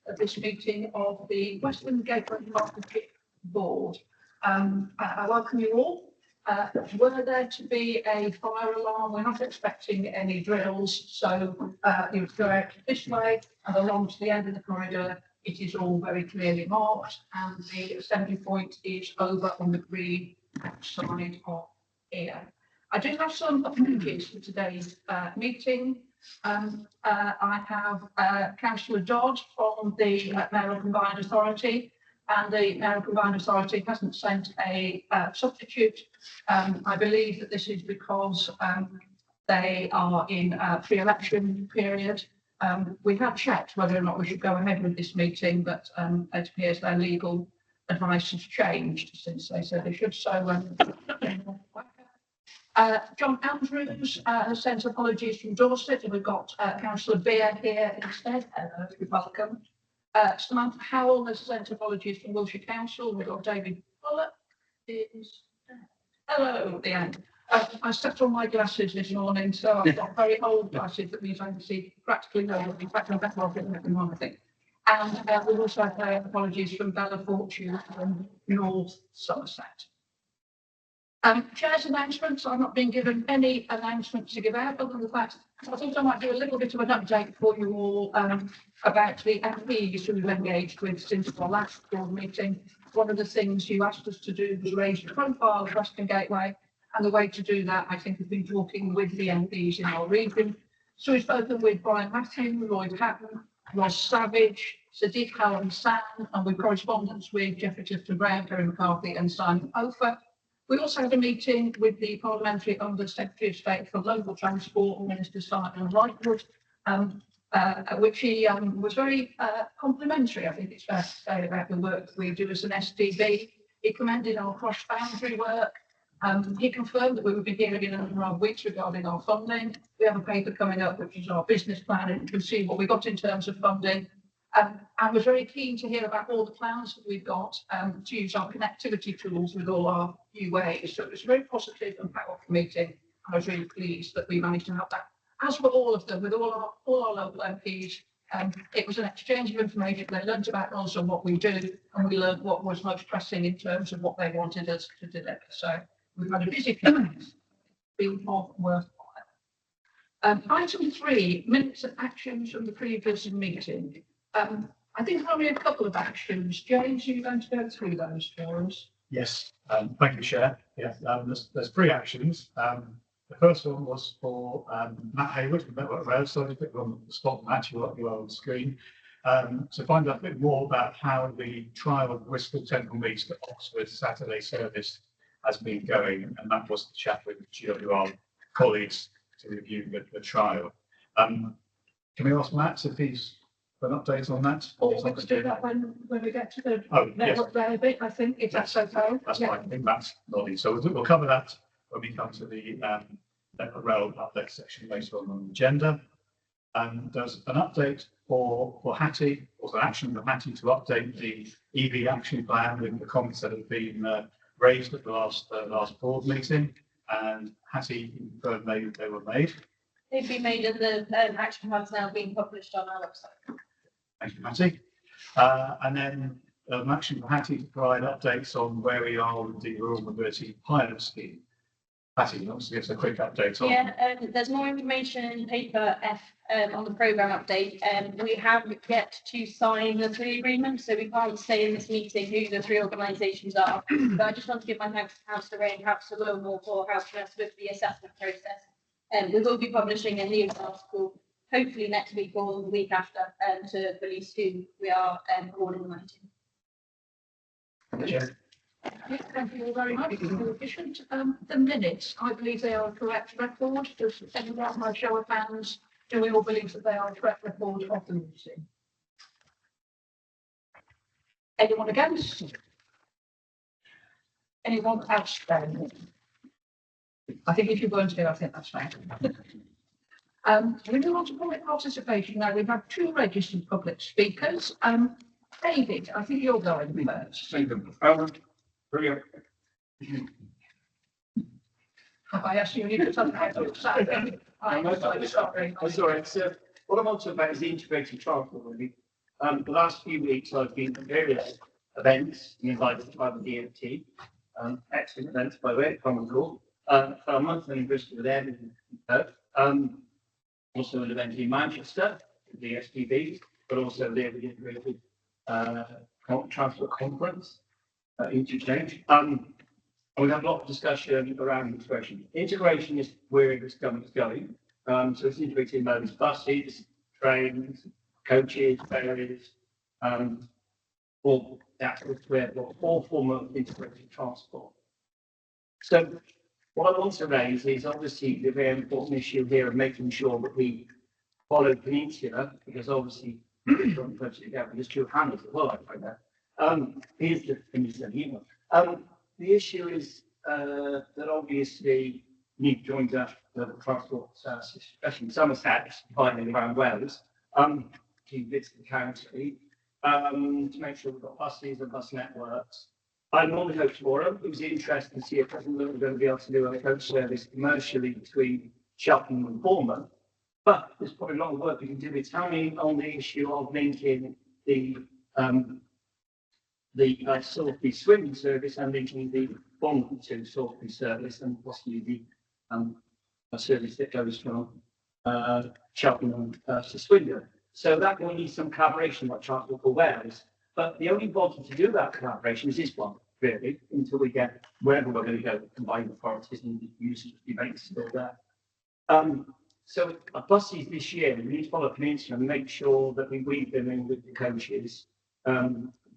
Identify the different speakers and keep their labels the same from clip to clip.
Speaker 1: at this meeting of the Gateway STB Board. I welcome you all. Were there to be a fire alarm, we're not expecting any drills, so you would go out this way and along to the end of the corridor. It is all very clearly marked, and the assembly point is over on the green outside of here. I do have some apologies for today's meeting. I have Councillor Dodd from the Mayoral Combined Authority, and the Mayoral Combined Authority hasn't sent a substitute. I believe that this is because they are in a pre-election period. We have checked whether or not we should go ahead with this meeting, but it appears their legal advice has changed since they said they should. So, John Andrews has sent apologies from Dorset, and we've got Councillor Beer here instead. Hello, you're welcome. Samantha Howell has sent apologies from Wiltshire Council. We've got David Bullock. Hello, at the end. I stepped on my glasses this morning, so I've got very old glasses. That means I can see practically no one. In fact, I'm better off looking at them, I think. And we've also had apologies from Bella Fortune from North Somerset. Chair's announcements. I've not been given any announcements to give out, other than the fact I thought I might do a little bit of an update for you all about the MPs who we've engaged with since our last board meeting. One of the things you asked us to do was raise the profile of Western Gateway, and the way to do that, I think, has been talking with the MPs in our region. So we've spoken with Brian Matthew, Lloyd Hatton, Ross Savage, Sadiq Hallam San, and with correspondence with Jeffrey Clifton Brown, Kerry McCarthy and Simon Ofer. We also had a meeting with the Parliamentary Under Secretary of State for Local Transport, Minister Simon Lightwood, which he was very complimentary, I think it's fair to say, about the work we do as an STB. He commended our cross-boundary work. He confirmed that we would be hearing in a number of weeks regarding our funding. We have a paper coming up, which is our business plan, and you can see what we got in terms of funding. I was very keen to hear about all the plans that we've got to use our connectivity tools with all our new ways. So it was a very positive and powerful meeting. I was really pleased that we managed to have that, as were all of them, with all our local MPs. It was an exchange of information. They learned about us and what we do, and we learned what was most pressing in terms of what they wanted us to deliver. So we've had a busy few months, been worthwhile. Item 3, minutes and actions from the previous meeting. I think only a couple of actions. James, are you going to go through those for us?
Speaker 2: Yes, thank you, Chair. Yeah, there's 3 actions. The first one was for Matt Hayward from Network Rail, so I put on the spot, Matt, you're on the screen, to find out a bit more about how the trial of Bristol Temple Meads to Oxford Saturday service has been going, and that was the chat with GWR colleagues to review the trial. Can we ask Matt if he's an update on that?
Speaker 1: Or let's do that when we get to the
Speaker 2: Network
Speaker 1: Rail bit, I think, if that's okay.
Speaker 2: That's fine. I think Matt's nodding. So we'll cover that when we come to the Network Rail update section later on the agenda. There's an update for Hattie, or an action for Hattie to update the EV action plan with the comments that have been raised at the last board meeting, and Hattie confirmed they were made.
Speaker 3: They've been made, and the action plan's now being published on our website.
Speaker 2: Thank you, Hattie. And then an action for Hattie to provide updates on where we are with the Rural Mobility Pilot Scheme. Hattie, obviously, give us a quick update on.
Speaker 3: Yeah, there's more information in paper F on the programme update. We have yet to sign the 3 agreements, so we can't say in this meeting who the 3 organisations are. But I just want to give my thanks to Councillor Ray and Councillor Wilmore for helping us with the assessment process. We will be publishing a news article, hopefully next week or the week after, to release who we are awarding the money to.
Speaker 2: Yeah.
Speaker 1: Thank you all very much. Efficient. The minutes, I believe they are a correct record. Does anyone have my show of hands? Do we all believe that they are a correct record of the meeting? Anyone against? Anyone abstaining? I think if you weren't here, I think that's fine. We move on to public participation now. We've had 2 registered public speakers. David, I think you're going first.
Speaker 4: Brilliant.
Speaker 1: Have I asked you to tell me how to say? I'm sorry.
Speaker 4: Sorry. What I want to about is the integrated transport, really. The last few weeks I've been at various events invited by the DFT, excellent events by the way, common call. For a month in Bristol with them, also an event in Manchester, the STB, but also there the integrated transport conference, interchange. And we've had a lot of discussion around integration. Integration is where this government's going. So it's integrated modes, buses, trains, coaches, ferries, all that where all form of integrated transport. So what I want to raise is obviously the very important issue here of making sure that we follow Peninsula, because obviously there's two handles as well, I find that. Here's the Peninsula humor. The issue is that obviously need joined up the transport services, especially in Somerset, finally around Wales, to bits of the county, to make sure we've got buses and bus networks. I'm on the coach forum. It was interesting to see if we're going to be able to do a coach service commercially between Cheltenham and Bournemouth. But there's probably a lot of work we can do. It's only on the issue of linking the Salisbury swimming service and linking the Bournemouth to Salisbury service and possibly the a service that goes from Cheltenham to Swindon. So that will need some collaboration like Transport for Wales. But the only body to do that collaboration is this one, really, until we get wherever we're going to go, combined authorities and the users debates still there. So buses this year, we need to follow Peninsula and make sure that we weave them in with the coaches.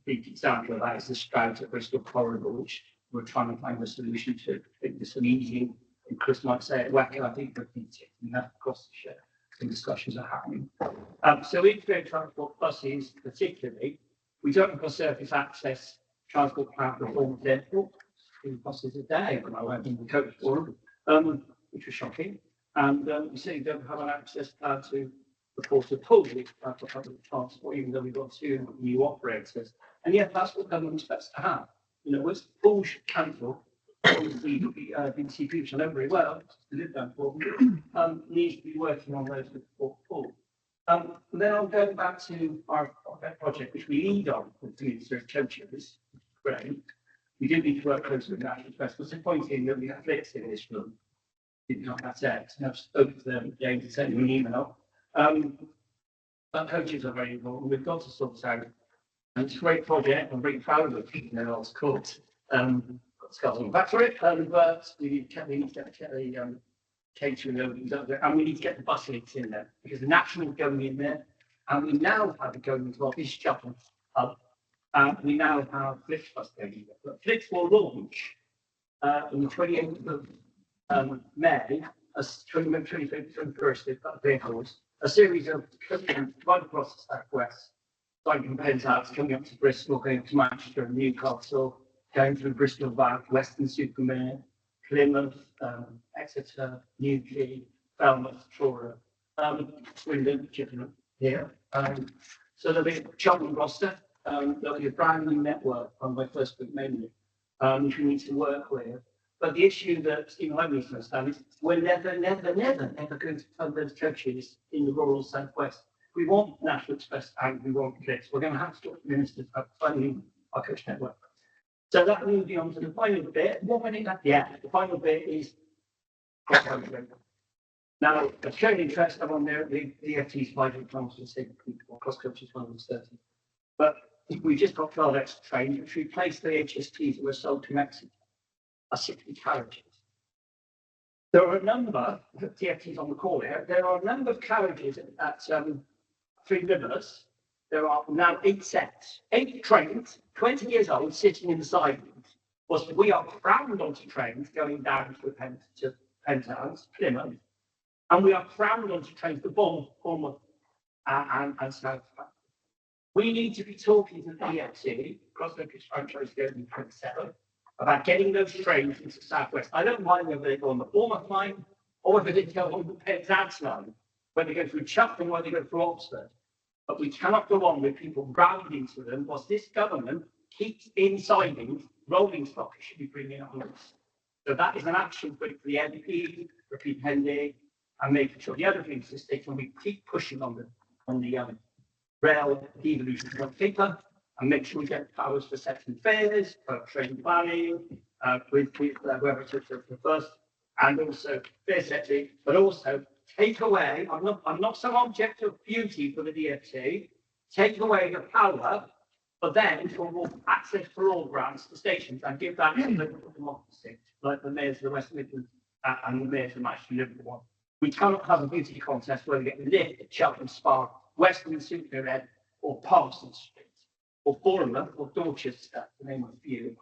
Speaker 4: Big example of that is the Stroud to Bristol corridor, which we're trying to find a solution to. I think there's some easy, and Chris might say it wacky, I think we're taking that across the share. Some discussions are happening. So integrated transport buses, particularly, we don't have a surface access transport plan for Bournemouth Airport. 2 buses a day when I went in the coach forum, which was shocking. And we certainly don't have an access plan to the Port of Hull for public transport, even though we've got 2 new operators. And yet that's what government expects to have. You know, it's Hull should cancel. Obviously, BBC people know very well, to live down for needs to be working on those with Port Hull. Then I'll go back to our project, which we lead on with the Minister of Coaches. Great. We do need to work closely with National Express. What's the point in that we have flicks in this room? Did not have sex. And I've spoken to them again to send them an email. But coaches are very important. We've got to sort out. And it's a great project. I'm very proud of it. You know, it's called. Got scars on the back for it. But we need to get the catering over, and we need to get the bus links in there because the national is going in there, and we now have it going into our East Cheltenham hub. We now have Flix bus going in there. But Flix will launch on the 28th of May, as 21st vehicles, a series of coaching right across the southwest, starting from Penzance, coming up to Bristol, going to Manchester and Newcastle, going through Bristol Bath, Weston-super-Mare, Plymouth, Exeter, Newquay, Falmouth, Truro, Swindon, Chippenham here. So there'll be Cheltenham Gloucester. There'll be a brand new network on my first book menu, which we need to work with. But the issue that Stephen I need to understand is we're never going to fund those coaches in the rural southwest. We want National Express and we want Flix. We're going to have to talk to ministers about funding our coach network. So that moving on to the final bit. The final bit is now of showing interest. I'm on there. The DFT's 5 plans to say cross coaches 130. But we just got 12 extra trains, which replaced the HSTs that were sold to Mexico. 60 carriages. There are a number of DFTs on the call here. There are a number of carriages at 3 Rivers. There are now 8 sets, 8 trains, 20 years old, sitting in the sidings. Was we are crammed onto trains going down to Penzance, Plymouth, and we are crammed onto trains to Bournemouth and South. We need to be talking to the DFT, cross-country franchise going in 27, about getting those trains into the southwest. I don't mind whether they go on the Bournemouth line or whether they go on the Penzance line, whether they go through Cheltenham or whether they go through Oxford. But we cannot go on with people rammed into them, whilst this government keeps in sidings rolling stock it should be bringing on us. So that is an action for the MP, repeat pending, and making sure the other things are taken. We keep pushing on the rail devolution to one paper, and make sure we get powers for setting fares, for train planning, with whoever took the first, and also fare setting, but also take away, I'm not some object of beauty for the DFT, take away the power for them to award access for all grants to stations and give that to local democracy, like the mayors of the West Midlands and the mayors of Manchester and Liverpool. We cannot have a beauty contest where we get lift at Cheltenham Spa, Western Superred, or Parsons Street, or Bournemouth, or Dorchester, to name a few.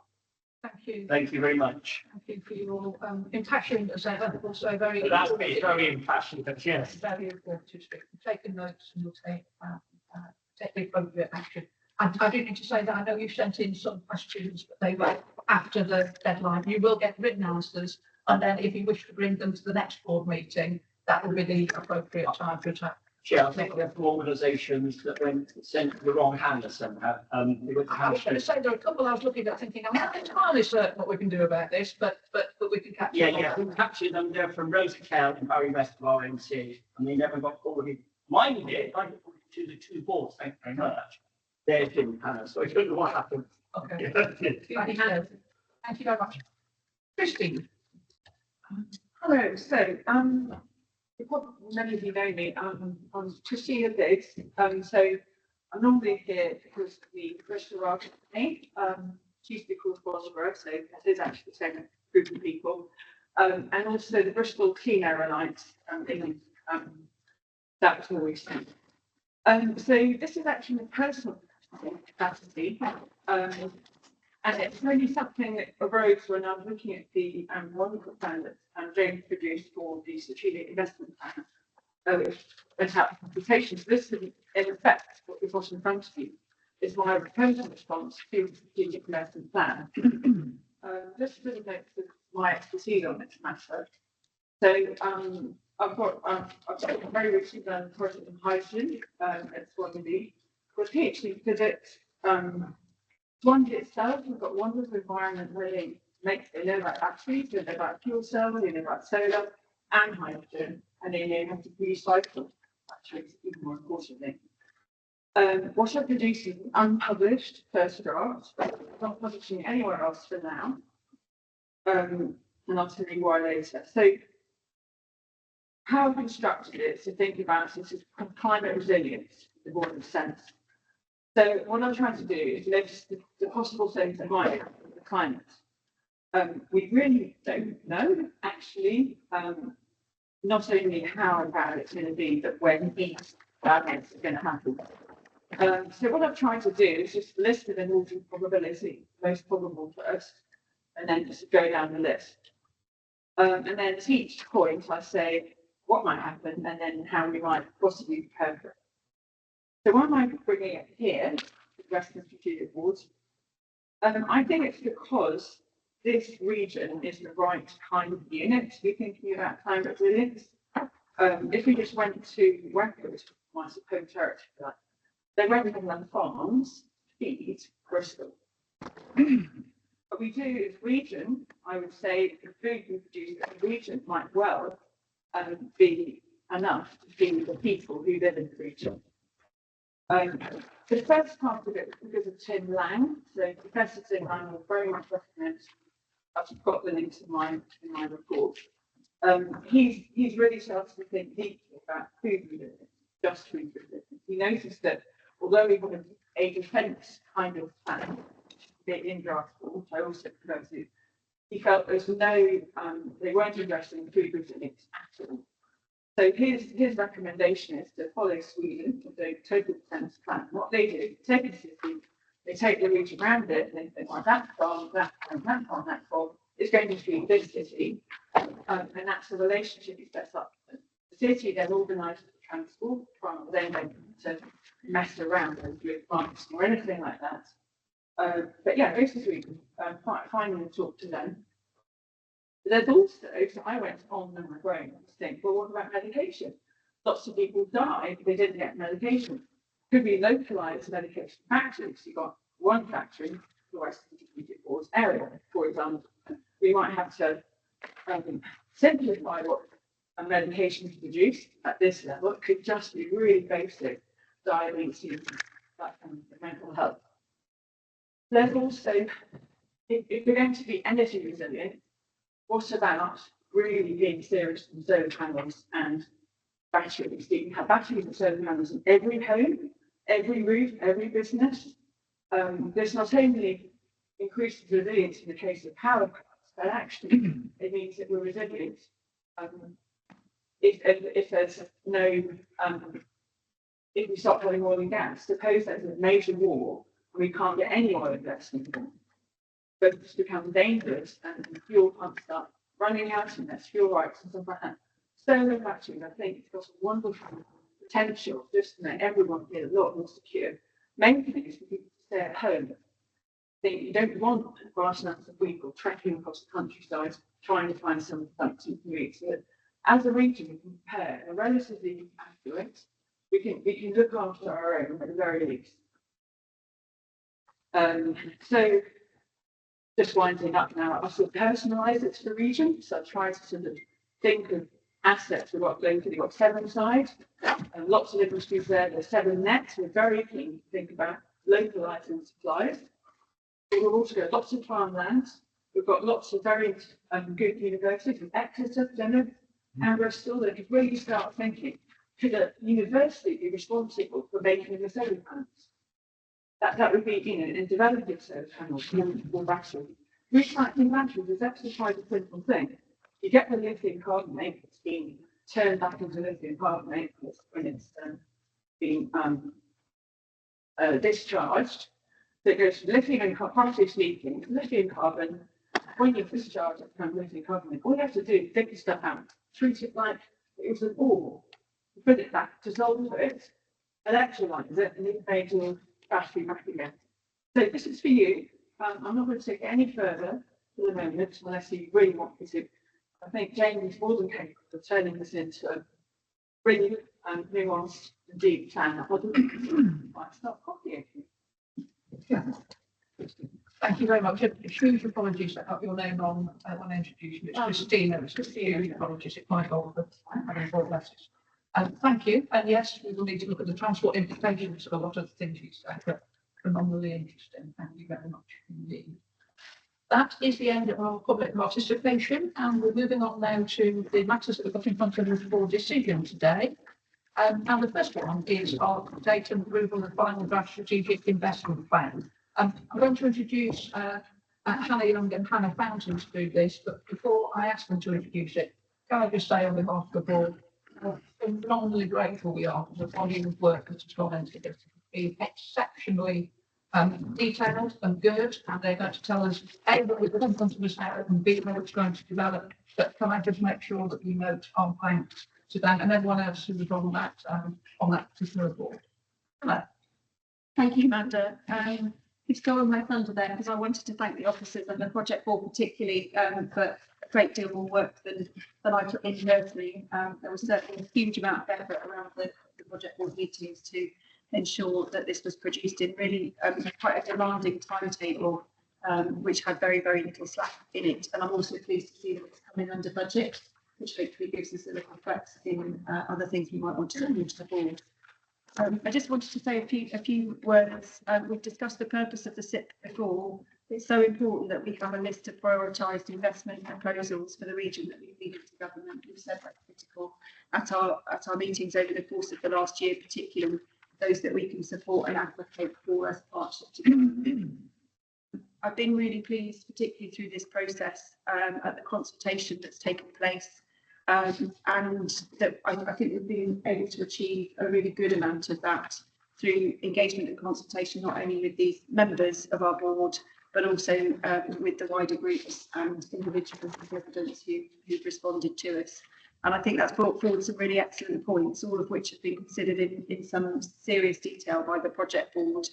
Speaker 1: Thank you.
Speaker 4: Thank you very much.
Speaker 1: Thank you for your impassioned as ever, also very.
Speaker 4: That's been very impassioned, but yes.
Speaker 1: Very informative. We've taken notes and we'll take the appropriate action. I do need to say that I know you sent in some questions, but they were after the deadline. You will get written answers, and then if you wish to bring them to the next board meeting, that will be the appropriate time for attack.
Speaker 4: Chair, I think we have some organisations that went sent to the wrong hand somehow. They went to
Speaker 1: I was going to say there are a couple I was looking at thinking I'm not entirely certain what we can do about this, but we can catch
Speaker 4: Yeah,
Speaker 1: them.
Speaker 4: yeah, we captured them there from Rosa County and Barry West of RMC, and they never got forwarded. Mine did, I got forwarded to the two boards, thank you very much. Theirs didn't, Hannah, so I don't know what happened.
Speaker 1: Okay.
Speaker 4: Yeah.
Speaker 1: Thank you very much. Christine.
Speaker 5: Hello, so, many of you know me, I'm Christina Biggs, so I'm normally here because the Bristol Rail Company, used to be called Bosworth, so it is actually the same group of people, and also the Bristol Clean Air Alliance, that was more recent. So this is actually a personal capacity, and it's really something that arose when I was looking at the wonderful plan that James produced for the strategic investment plan, which went out for consultation. So this is, in effect, what we've got in front of you is my proposal response to the strategic investment plan. Just really notes of my expertise on this matter. So I've got a very recently done a project in hydrogen at Swansea, with PhD physics. Swansea itself, we've got wonderful environment where they know about batteries, they know about fuel cells, they know about solar and hydrogen, and they know how to recycle batteries, even more importantly. What I produced is an unpublished first draft, not publishing anywhere else for now. And I'll tell you why later. So how I've constructed it to think about this is climate resilience, the broader sense. So what I'm trying to do is list the possible things that might happen with the climate. We really don't know, actually, not only how bad it's going to be, but when bad it's going to happen. So what I'm trying to do is just list an order of probability, most probable first, and then just go down the list. And then at each point, I say what might happen, and then how we might possibly prepare for it. So why am I bringing it here, the Western Strategic Board? I think it's because this region is the right kind of unit to be thinking about climate resilience. If we just went to Wackford, my home territory, they won't have enough farms to feed Bristol. But we do as a region, I would say the food we produce as a region might well be enough to feed the people who live in the region. The first part of it was because of Tim Lang. So Professor Tim Lang will very much recommend. I've got the links in my report. He's really started to think deeply about food resilience, just food resilience. He noticed that although we wanted a defence kind of plan, in draft form, which I also proposed, he felt there's no, they weren't addressing food resilience at all. So his recommendation is to follow Sweden with a total defence plan. What they do, take a city, they take the region around it, and they want that farm, that farm, that farm, that farm. It's going to feed this city, and that's the relationship he sets up. The city then organises the transport, rather than to mess around with farms or anything like that. But yeah, go to Sweden, find and talk to them. There's also, so I went on my brain to think, well, what about medication? Lots of people died, they didn't get medication. Could we localise medication factories? You've got one factory, the Western Strategic Board's area, for example. We might have to simplify what a medication is produced at this level. It could just be really basic diabetes, that kind of mental health. There's also, if we're going to be energy resilient, what about really being serious on solar panels and batteries? You can have batteries and solar panels in every home, every roof, every business. This not only increases resilience in the case of power cuts, but actually it means that we're resilient. If there's no, if we stop having oil and gas, suppose there's a major war and we can't get any oil and gas anymore, but it's become dangerous and the fuel pumps start running out and there's fuel rights and stuff like that. Solar batteries, I think, it's got a wonderful potential just to make everyone feel a lot more secure. Main thing is for people to stay at home. You don't want vast amounts of people trekking across the countryside trying to find some something to eat. So as a region, we can prepare a relatively accurate. We can look after our own at the very least. So just winding up now, I sort of personalise it to the region. So I try to sort of think of assets we've got globally. We've got 7 sides, and lots of different schools there. There's 7 nets. We're very keen to think about localising supplies. We've also got lots of farmland. We've got lots of very good universities, Exeter, Plymouth, and Bristol, that could really start thinking, could a university be responsible for making the solar panels? That would be, in developing solar panels or batteries. Recycling batteries is actually quite a simple thing. You get the lithium carbonate that's being turned back into lithium carbonate when it's being discharged. So it goes from lithium and partially speaking, lithium carbon. When you discharge it from lithium carbonate, all you have to do is take the stuff out, treat it like it was an ore, put it back, dissolve it, electrolyze it, and it makes your battery back again. So this is for you. I'm not going to take it any further for the moment, unless you really want me to. I think Jamie's more than capable of turning this into a really nuanced and deep plan. Might start copying.
Speaker 1: Yeah. Thank you very much. A huge apologies to have your name on introduction. It's Christina. It's Christina. Huge apologies. It might hold, but having 4 letters. Thank you. And yes, we will need to look at the transport implications of a lot of the things you said, but phenomenally interesting. Thank you very much indeed. That is the end of our public participation, and we're moving on now to the matters that we've got in front of us for decision today. And the first one is our update and approval of the final draft strategic investment plan. I'm going to introduce Hannah Young and Hannah Fountain to do this, but before I ask them to introduce it, can I just say on behalf of the board, how phenomenally grateful we are for the volume of work that has gone into this. It's been exceptionally detailed and good, and they're going to tell us A, what we've done to us now, and B, how it's going to develop. But can I just make sure that we note our thanks to them and everyone else who was on that particular board. Hello.
Speaker 6: Thank you, Amanda. It's going my thunder there because I wanted to thank the officers and the project board particularly for a great deal more work than I took in personally. There was certainly a huge amount of effort around the project board meetings to ensure that this was produced in really quite a demanding timetable, which had very, very little slack in it. And I'm also pleased to see that it's coming under budget, which hopefully gives us a little flex in other things we might want to bring to the board. I just wanted to say a few words. We've discussed the purpose of the SIP before. It's so important that we have a list of prioritised investment proposals for the region that we've been into government. We've said that's critical at our meetings over the course of the last year, particularly those that we can support and advocate for as partnership together. I've been really pleased, particularly through this process, at the consultation that's taken place. And that I think we've been able to achieve a really good amount of that through engagement and consultation, not only with these members of our board, but also with the wider groups and individuals and residents who've responded to us. And I think that's brought forward some really excellent points, all of which have been considered in some serious detail by the project board.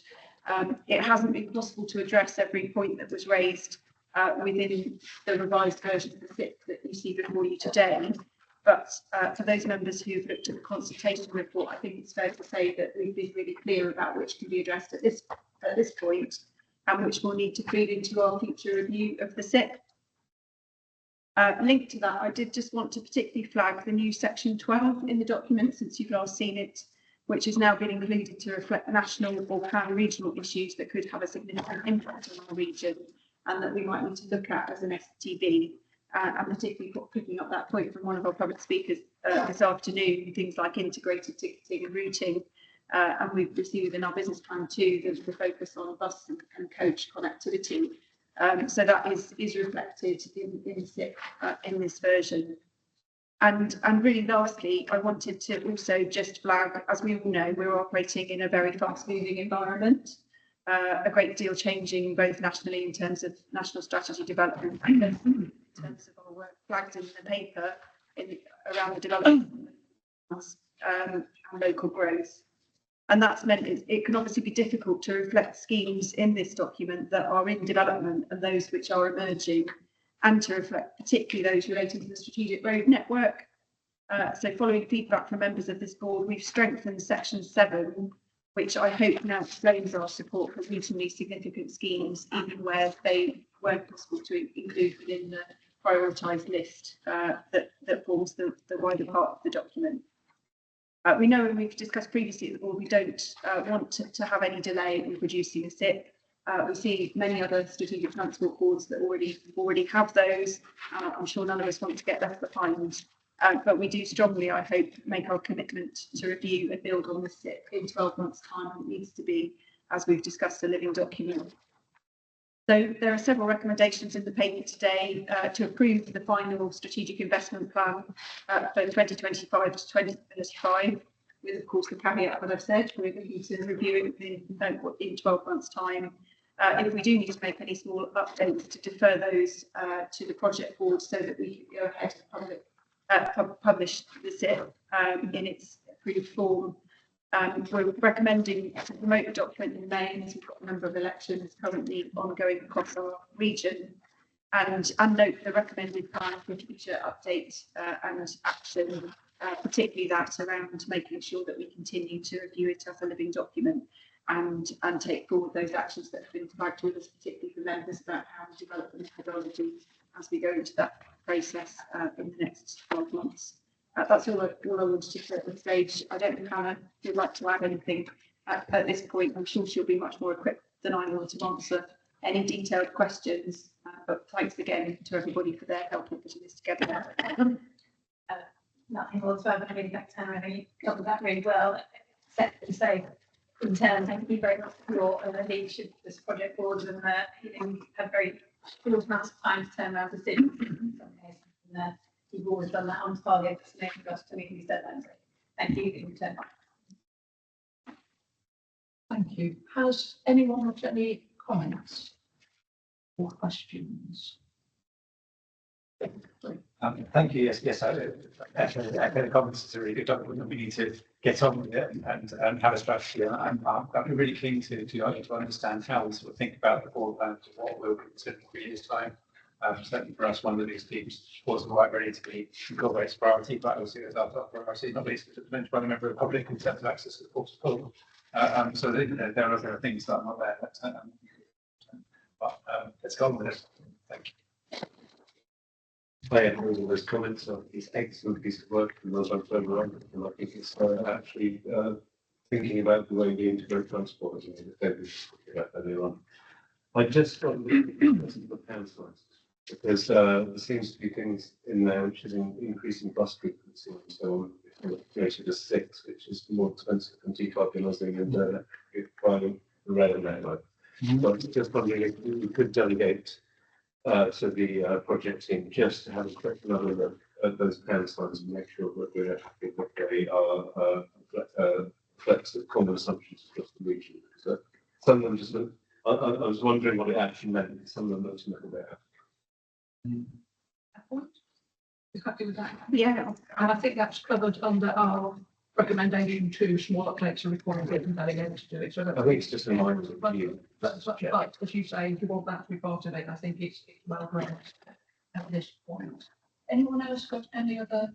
Speaker 6: It hasn't been possible to address every point that was raised within the revised version of the SIP that you see before you today. But for those members who've looked at the consultation report, I think it's fair to say that we've been really clear about which can be addressed at this point and which will need to feed into our future review of the SIP. Linked to that, I did just want to particularly flag the new section 12 in the document since you've last seen it, which has now been included to reflect national or pan-regional issues that could have a significant impact on our region and that we might need to look at as an STB. And particularly picking up that point from one of our public speakers this afternoon, things like integrated ticketing and routing. And we've received in our business plan too, the focus on bus and coach connectivity. So that is reflected in SIP in this version. And really lastly, I wanted to also just flag, as we all know, we're operating in a very fast moving environment, a great deal changing both nationally in terms of national strategy development and in terms of our work flagged in the paper around the development and local growth. And that's meant it can obviously be difficult to reflect schemes in this document that are in development and those which are emerging, and to reflect particularly those relating to the strategic road network. So following feedback from members of this board, we've strengthened section 7, which I hope now explains our support for regionally significant schemes, even where they weren't possible to include within the prioritised list that forms the wider part of the document. We know, and we've discussed previously at the board, we don't want to have any delay in producing a SIP. We see many other strategic transport boards that already have those. I'm sure none of us want to get left behind, but we do strongly, I hope, make our commitment to review and build on the SIP in 12 months' time. It needs to be, as we've discussed, a living document. So there are several recommendations in the paper today to approve the final strategic investment plan for 2025 to 2035, with of course the caveat that I've said, we're going to review it in 12 months' time. If we do need to make any small updates, to defer those to the project board so that we can go ahead and publish the SIP in its approved form. We're recommending to promote the document in May, as we've got a number of elections currently ongoing across our region, and note the recommended plan for future updates and action, particularly that around making sure that we continue to review it as a living document and take forward those actions that have been flagged with us, particularly for members, about how to develop the methodology as we go into that process in the next 12 months. That's all I wanted to say at this stage. I don't know if Hannah would like to add anything at this point. I'm sure she'll be much more equipped than I will to answer any detailed questions. But thanks again to everybody for their help in putting this together.
Speaker 3: Nothing more to add. I really thanks, Hannah. I think you covered that really well. Except to say, in turn, thank you very much for your leadership of this project board, and you have very short amount of time to turn around decisions in some cases. And, you've always done that on target for us to meet these deadlines. Thank you in return.
Speaker 1: Thank you. Has anyone got any comments or questions?
Speaker 7: Thank you. Yes. I echo the comments. It's a really good document. We need to get on with it and have a strategy. And I'm really keen to understand how we sort of think about the forward plan to what we'll consider in 3 years' time. Certainly for us, one of these schemes wasn't quite ready to be incorporated as priority, but obviously it's our top priority, not least because it's mentioned by the member of the public in terms of access to the port of call. So there are other things that are not there. But let's go on with it. Thank you.
Speaker 8: I agree with those comments. It's an excellent piece of work and those are further on. And I think it's actually thinking about the way we integrate transport as we about earlier on. I just got the pound size because there seems to be things in there which is increasing bus frequency. So created a 6, which is more expensive than decarbonizing and providing the rail network. But just wondering if we could delegate to the project team just to have a quick another look at those pound signs and make sure that we're happy that they are reflects the common assumptions across the region. So some of them just look. I was wondering what it actually meant, because some of them looked a little bit.
Speaker 1: Is happy with that?
Speaker 6: Yeah,
Speaker 1: And I think that's covered under our recommendation to small updates and required and delegated to do it. So
Speaker 8: I think it's just a reminder to you.
Speaker 1: But as you say, if you want that to be part of it, I think it's well read at this point. Anyone else got any other?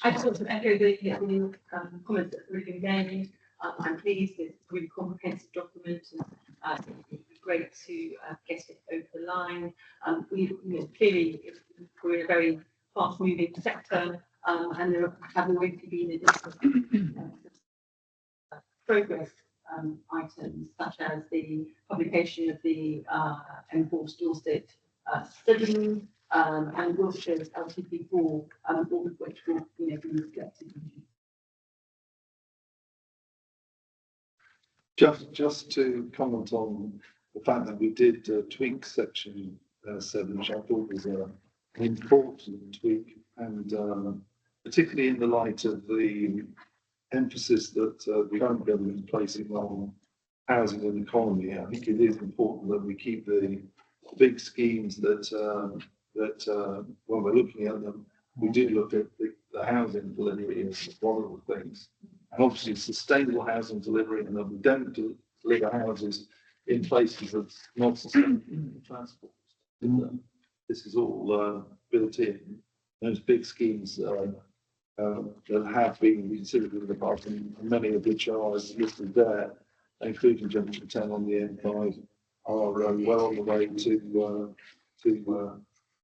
Speaker 9: I just want to echo the comments that we've been gaining. I'm pleased it's a really comprehensive document, and it'd be great to get it over the line. Clearly we're in a very fast-moving sector, and there have always been progress items such as the publication of the enforced Dorset study and Wiltshire's LTP4, all of which will, be reflected.
Speaker 8: Just to comment on the fact that we did tweak section 7, which I thought was an important tweak, and particularly in the light of the emphasis that the current government is placing on housing and economy. I think it is important that we keep the big schemes that when we're looking at them, we do look at the housing delivery as one of the things. And obviously sustainable housing delivery, and that we don't deliver houses in places that's not sustainable transport in them. This is all built in. Those big schemes that have been considered in the past, and many of which are listed there, including Junction 10 on the M5, are well on the way to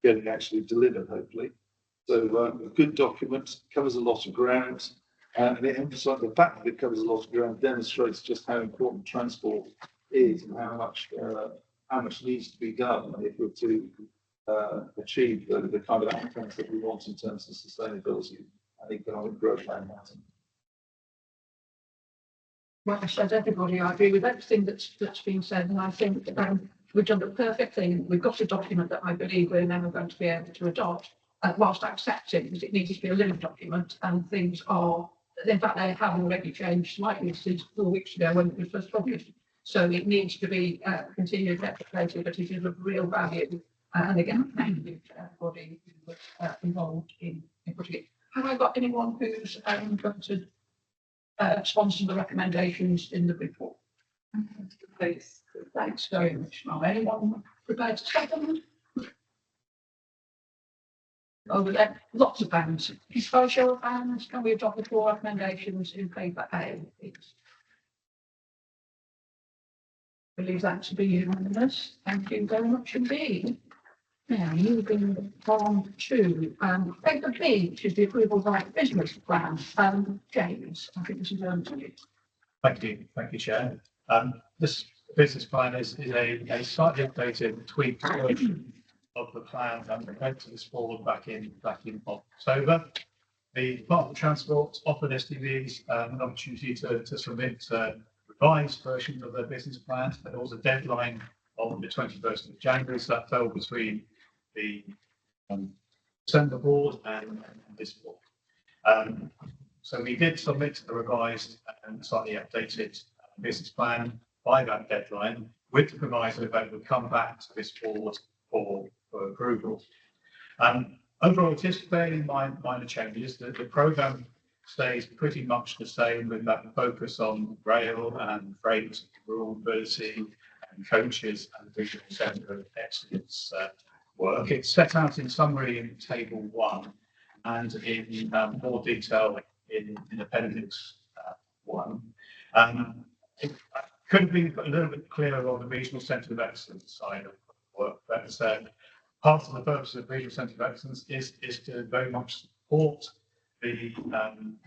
Speaker 8: getting actually delivered, hopefully. So a good document, covers a lot of ground, and it emphasises the fact that it covers a lot of ground, demonstrates just how important transport is and how much needs to be done if we're to achieve the kind of outcomes that we want in terms of sustainability and economic growth and housing.
Speaker 1: Well, I said everybody, I agree with everything that's been said, and I think we've done the perfect thing. We've got a document that I believe we're now going to be able to adopt, whilst accepting that it needs to be a living document, and things are, in fact, they have already changed slightly since 4 weeks ago when it was first published. So it needs to be continued replicated, but it is of real value. And again, thank you to everybody who was involved in putting it. Have I got anyone who's going to sponsor the recommendations in the report? Thanks very much. Now, anyone prepared to second? Over there, lots of bands. By show of hands, can we adopt the 4 recommendations in favour A, please? I believe that to be unanimous. Thank you very much indeed. Now, moving on to favour B, which is the approval of the business plan. James, I think this is to you.
Speaker 2: Thank you, Chair. This business plan is a slightly updated, tweaked version of the plan that we went to this board back in October. The Department of Transport offered STVs an opportunity to submit revised versions of their business plans. There was a deadline on the 21st of January, so that fell between the December board and this board. So we did submit the revised and slightly updated business plan by that deadline, with the proviso that would come back to this board for approval. Overall, it is fairly minor changes. The programme stays pretty much the same, with that focus on rail and freight, rural mobility, and coaches and regional centre of excellence work. It's set out in summary in table 1 and in more detail in appendix 1. It could have been a little bit clearer on the regional centre of excellence side of work. That's part of the purpose of regional centre of excellence is to very much support the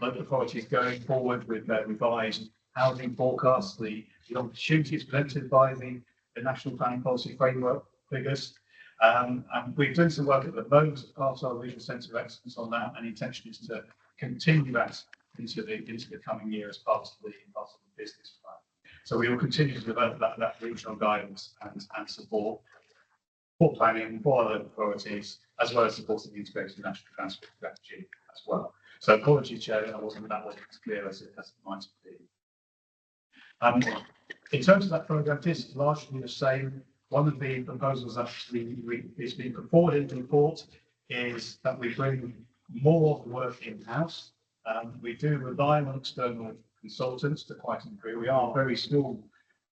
Speaker 2: local authorities going forward with their revised housing forecasts, the opportunities presented by the National Planning Policy Framework figures. And we've done some work at the moment as part of our regional centre of excellence on that, and the intention is to continue that into the coming year as part of the business plan. So we will continue to develop that regional guidance and support for planning for our local authorities, as well as supporting the integrated national transport strategy as well. So apologies, Chair, that wasn't as clear as it might be. In terms of that programme, it is largely the same. One of the proposals that is being put forward in the report is that we bring more work in-house. We do rely on external consultants to quite a degree. We are a very small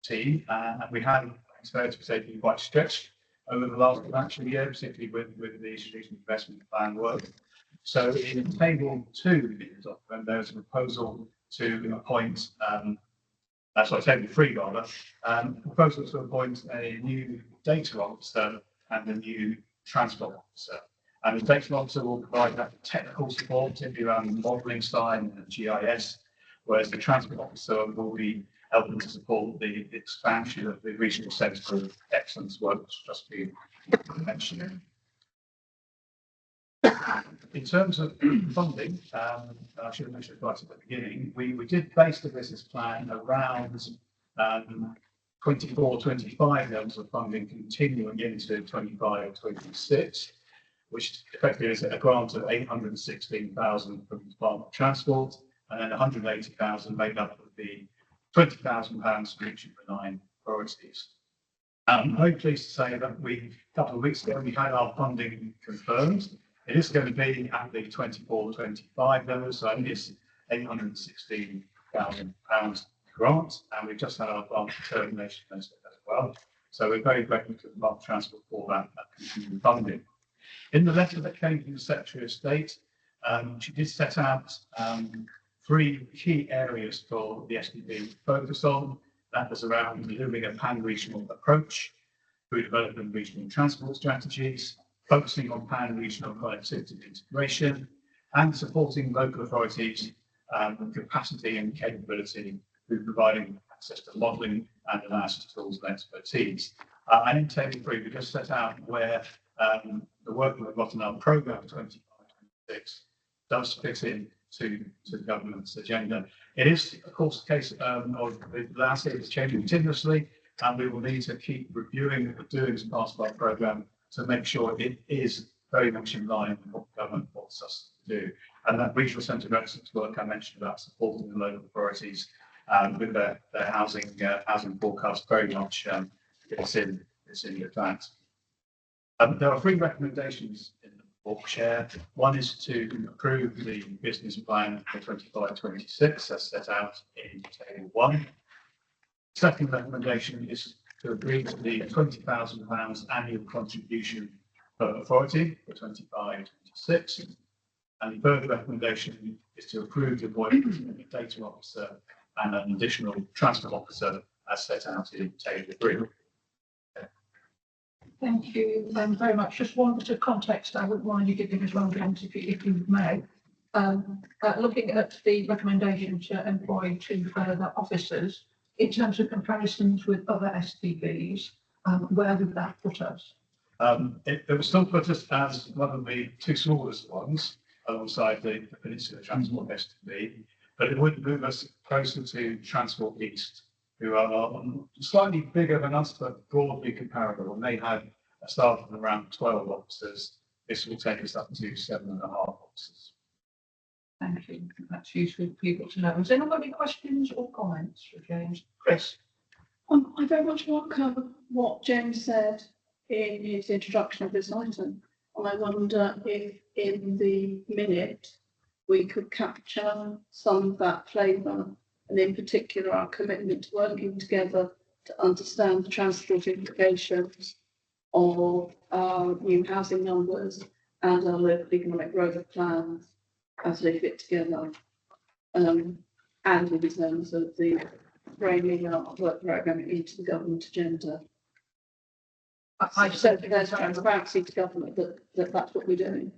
Speaker 2: team, and we have, it's fair to say, been quite stretched over the last financial year, particularly with the strategic investment plan work. So in table 2 in the document, there's a proposal to appoint, table 3 rather, proposal to appoint a new data officer and a new transport officer. And the data officer will provide that technical support, particularly around the modelling side and GIS whereas the transport officer will be helping to support the expansion of the regional centre of excellence work that's just been mentioned. In terms of funding, I should have mentioned it right at the beginning, we did base the business plan around 24-25 levels of funding continuing into 25-26, which effectively is a grant of 816,000 from the Department of Transport, and then 180,000 made up of the £20,000 for each of the 9 priorities. I'm very pleased to say that a couple of weeks ago, we had our funding confirmed. It is going to be at the 24-25 level, so it's £816,000 grant, and we've just had our grant determination as well. So we're very grateful to the Department of Transport for that continuing funding. In the letter that came from the Secretary of State, she did set out 3 key areas for the STB to focus on. That was around delivering a pan-regional approach through developing regional transport strategies, focusing on pan-regional connectivity and integration, and supporting local authorities with capacity and capability through providing access to modelling and analysis tools and expertise. And in Table 3, we just set out where the work that we've got in our programme 25-26 does fit in to the government's agenda. It is, of course, the case of the landscape is changing continuously, and we will need to keep reviewing what we're doing as part of our programme to make sure it is very much in line with what the government wants us to do. And that regional centre of excellence work I mentioned about supporting the local authorities with their housing forecast very much it's in with that. There are 3 recommendations in the book, Chair. One is to approve the business plan for 25-26 as set out in Table 1. Second recommendation is to agree to the £20,000 annual contribution per authority for 25-26. And the third recommendation is to approve the appointment of a data officer and an additional transport officer as set out in Table 3.
Speaker 1: Thank you very much. Just one bit of context I wouldn't mind you giving as well, James, if you may. Looking at the recommendation to employ 2 further officers, in terms of comparisons with other STBs, where would that put us?
Speaker 2: It would still put us as one of the 2 smallest ones alongside the Peninsula Transport STB, but it would move us closer to Transport East, who are slightly bigger than us, but broadly comparable. And they had a staff of around 12 officers. This will take us up to 7.5 officers.
Speaker 1: Thank you. That's useful for people to know. Has anyone got any questions or comments for James? Chris?
Speaker 6: I very much welcome what James said in his introduction of this item. And I wonder if in the minute we could capture some of that flavour, and in particular our commitment to working together to understand the transport implications of our new housing numbers and our local economic growth plans as they fit together, and in terms of the framing our work programme into the government agenda.
Speaker 1: I
Speaker 6: So there's transparency to government that that's what we're doing.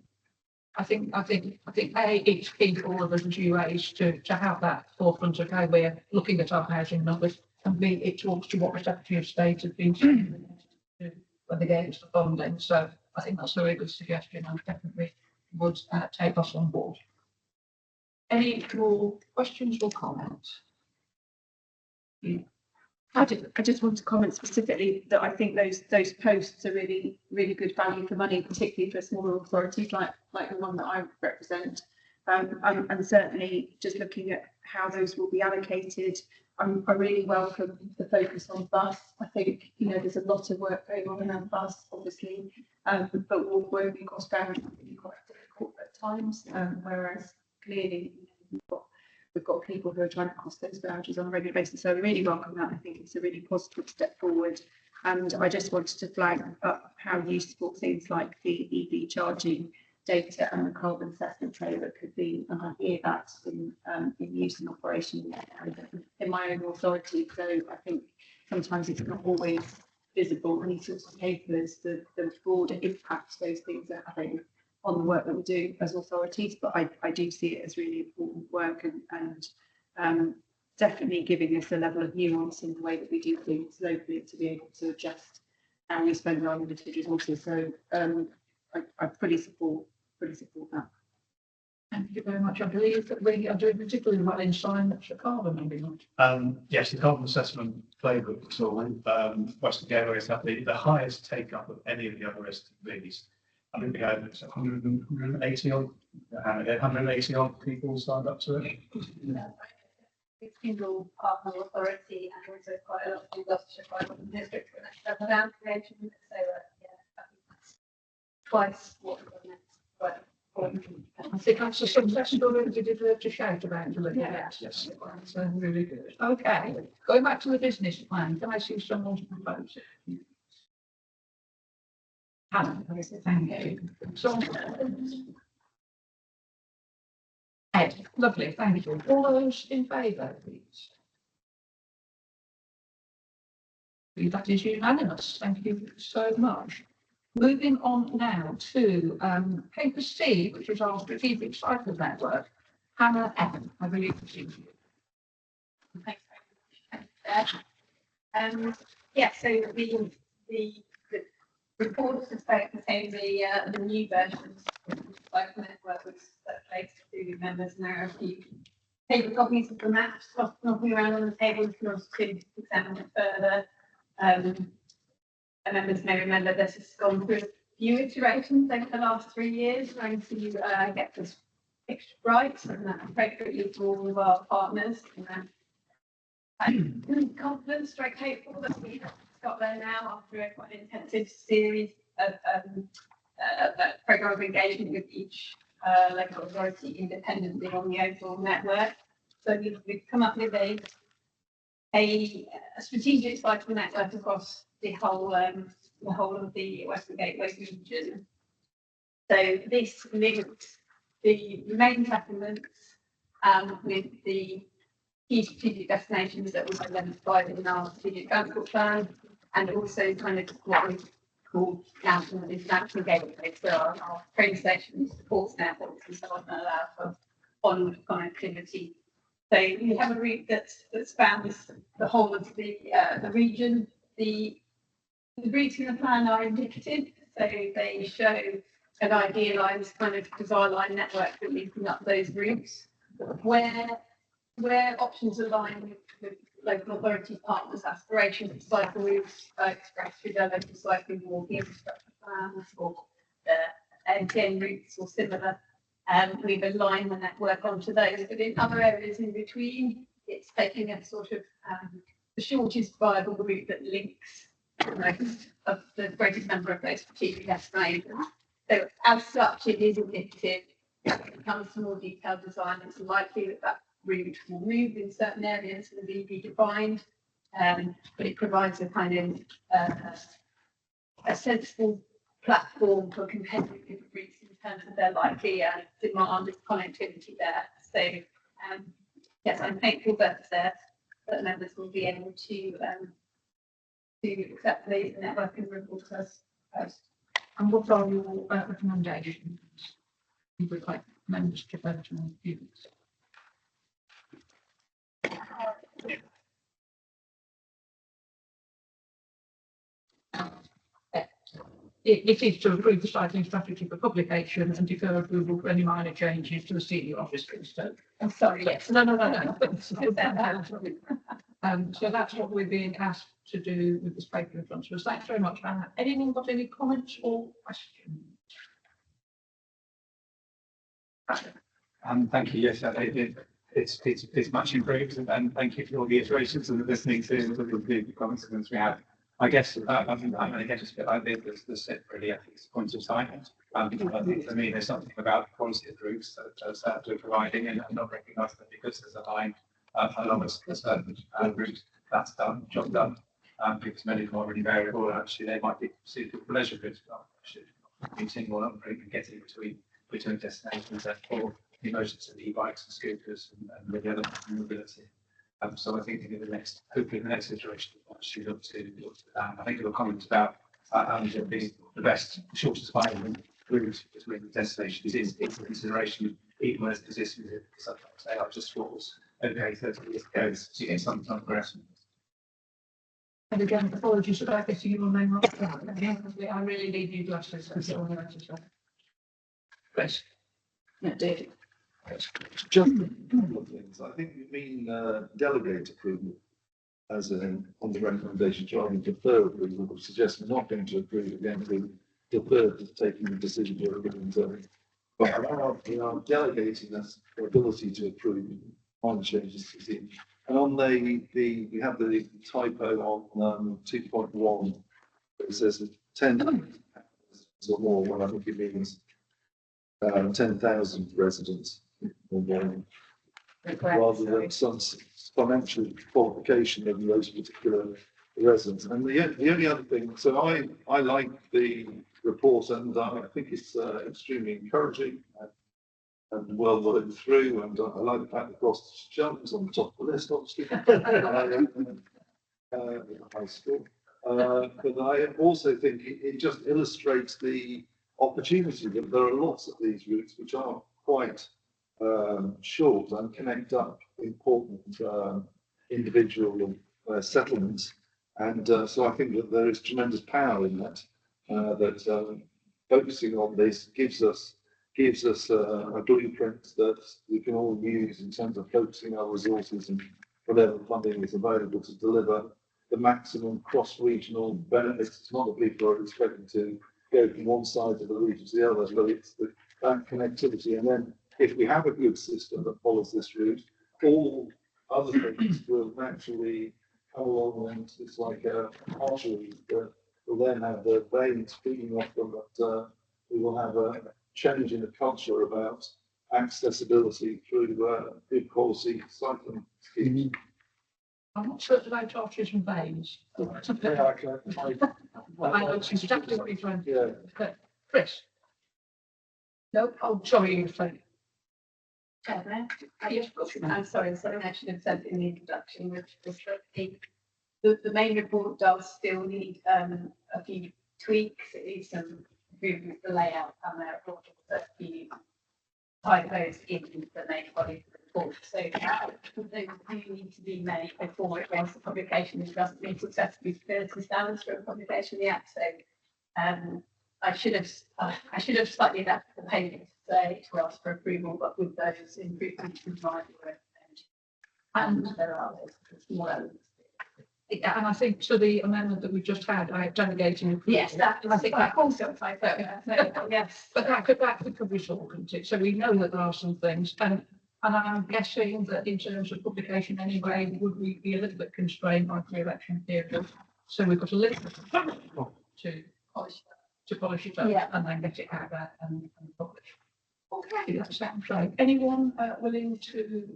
Speaker 1: I think A, it's key for all of us as UAs to have that forefront of how we're looking at our housing numbers, and B, it talks to what the Secretary of State has been saying when they gave us the funding. So I think that's a very good suggestion, and definitely would take us on board. Any more questions or comments?
Speaker 6: I just want to comment specifically that I think those posts are really good value for money, particularly for smaller authorities like the one that I represent. And certainly just looking at how those will be allocated, I really welcome the focus on bus. I think, there's a lot of work going on around bus, obviously, but working across boundaries can be quite difficult at times, whereas clearly we've got people who are trying to cross those boundaries on a regular basis. So I really welcome that. I think it's a really positive step forward. And I just wanted to flag up how useful things like the EV charging data and the carbon assessment trailer could be. And I hear that's in use and operation in my own authority. So I think sometimes it's not always visible in these sorts of papers, the broader impact those things are having on the work that we do as authorities, but I do see it as really important work, and definitely giving us a level of nuance in the way that we do things locally to be able to adjust how we spend our limited resources. So I fully support that.
Speaker 1: Thank you very much. I believe that we are doing particularly well in science at carbon, maybe not.
Speaker 2: Yes, the carbon assessment playbook tool, Western Gateway has had the highest take up of any of the other STBs. I think we had 180 odd, 180 odd people signed up to it.
Speaker 3: Single partner authority and also quite a lot of Gloucestershire private district for that down creation. So yeah, I think that's twice what we've done next. But
Speaker 1: I think that's a success story that we deserve to shout about a little
Speaker 3: Yeah.
Speaker 1: bit. Yes, so really good. Okay, going back to the business plan, can I see someone to propose it? Hannah, thank you. So, Ed, lovely, thank you. All those in favour, please? That is unanimous. Thank you so much. Moving on now to paper C, which is our strategic cycle network. Hannah Evan, I believe it's you.
Speaker 3: thanks very much. Yeah, so the report is contains the new versions of the cycle network which circulates to members, and there are a few paper copies of the maps knocking around on the table if you want to examine it further. Members may remember this has gone through a few iterations over the last 3 years, trying to get this fixed right and that appropriately for all of our partners. And I'm confident, straight hopeful that we have got there now after a quite intensive series of program of engagement with each local authority independently on the overall network. So we've come up with a strategic cycle network across the whole of the Western Gateway region. So this links the main settlements with the key strategic destinations that we've identified in our strategic transport plan, and also kind of what we call national gateways, so our train stations, ports, airports, and so on, that allow for on connectivity. So we have a route that spans the whole of the region. The routes in the plan are indicative, so they show an idealised kind of design line network that linking up those routes. Where options align with local authority partners' aspirations of cycle routes expressed through their local cycling walking infrastructure plans or their NTN routes or similar. We've aligned the network onto those, but in other areas in between, it's taking a sort of the shortest viable route that links most of the greatest number of those strategic destinations. So as such, it is indicative. As it becomes more detailed design, it's likely that route will move in certain areas and be defined, but it provides a kind of a sensible platform for comparing different routes in terms of their likely demand of connectivity there. So yes, I'm thankful that members will be able to accept the network and report to us post.
Speaker 1: And what are your recommendations? You would like members to vote on views? It is to approve the cycling strategy for publication and defer approval for any minor changes to the senior officers. So,
Speaker 3: I'm sorry, yes.
Speaker 1: no. So that's what we're being asked to do with this paper in front of us. Thanks very much, Hannah. Anyone got any comments or questions?
Speaker 7: Thank you. Yes, it's much improved, and thank you for all the iterations and listening to the comments we have. I guess I mean, again, just a bit like the set really, I think it's a point of time. Because I think for me, there's something about the quality of routes that we're providing and not recognising that because there's a line along a certain route, that's done, job done. Because many of them are really variable, and actually they might be suitable for leisure routes, but actually meeting or not getting between destinations for the emergence of e-bikes and scooters and the other mobility. So I think hopefully the next iteration should look to that. I think your comment about being the best, shortest viable route between the destinations is a consideration, even when it's consistent with sometimes they are just shorts okay, so it's goes to get some progress.
Speaker 1: And again, apologies about getting your name wrong. I really need new glasses. That's all I have to say. Chris.
Speaker 6: Yeah, David.
Speaker 8: Just a couple of things. I think you mean delegate approval as an on the recommendations rather than defer approval, which suggests we're not going to approve again to defer to taking the decision to approve. But we are delegating us the ability to approve on changes. And on we have the typo on 2.1. It says 10 or more, when I think it means 10,000 residents or more, rather than some financial qualification of those particular residents. And the only other thing, so I like the report, and I think it's extremely encouraging and well worked through, and I like the fact that Gloucestershire jumps on the top of the list, obviously, high school. But I also think it just illustrates the opportunity that there are lots of these routes which are quite short and connect up important individual settlements. And so I think that there is tremendous power in that, focusing on this gives us a blueprint that we can all use in terms of focusing our resources and whatever funding is available to deliver the maximum cross-regional benefits. It's not that people are expecting to go from one side of the region to the other, but it's that connectivity. And then if we have a good system that follows this route, all other things will naturally come along, and it's like a artery that will then have the veins feeding off them, that we will have a change in the culture about accessibility through good quality cycling schemes.
Speaker 1: I'm not sure about arteries and veins.
Speaker 8: Yeah,
Speaker 1: I know it's exactly what you're trying to
Speaker 8: yeah.
Speaker 1: do. Chris? No? Oh, sorry, you were saying. Yes, of course you can.
Speaker 9: I'm sorry, something I should have said in the introduction, which was the main report does still need a few tweaks. It needs some improvement of the layout, and there are a few typos in the main body of the report. So those do need to be made before it goes to publication. It doesn't meet successfully feasibility standards for a publication yet. So I should have slightly adapted the payment to ask for approval, but with those improvements in mind, and there are those small elements.
Speaker 1: Yeah, and I think so the amendment that we've just had, I delegating.
Speaker 9: Yes, that
Speaker 1: I think that
Speaker 9: also a typo. Yes.
Speaker 1: But that could be solved, couldn't it? So we know that there are some things, and I'm guessing that in terms of publication anyway, would we be a little bit constrained by pre-election period? So we've got a little bit of time to polish it up,
Speaker 9: Yeah.
Speaker 1: and then get it out there and publish. Okay, that sounds right. Anyone willing to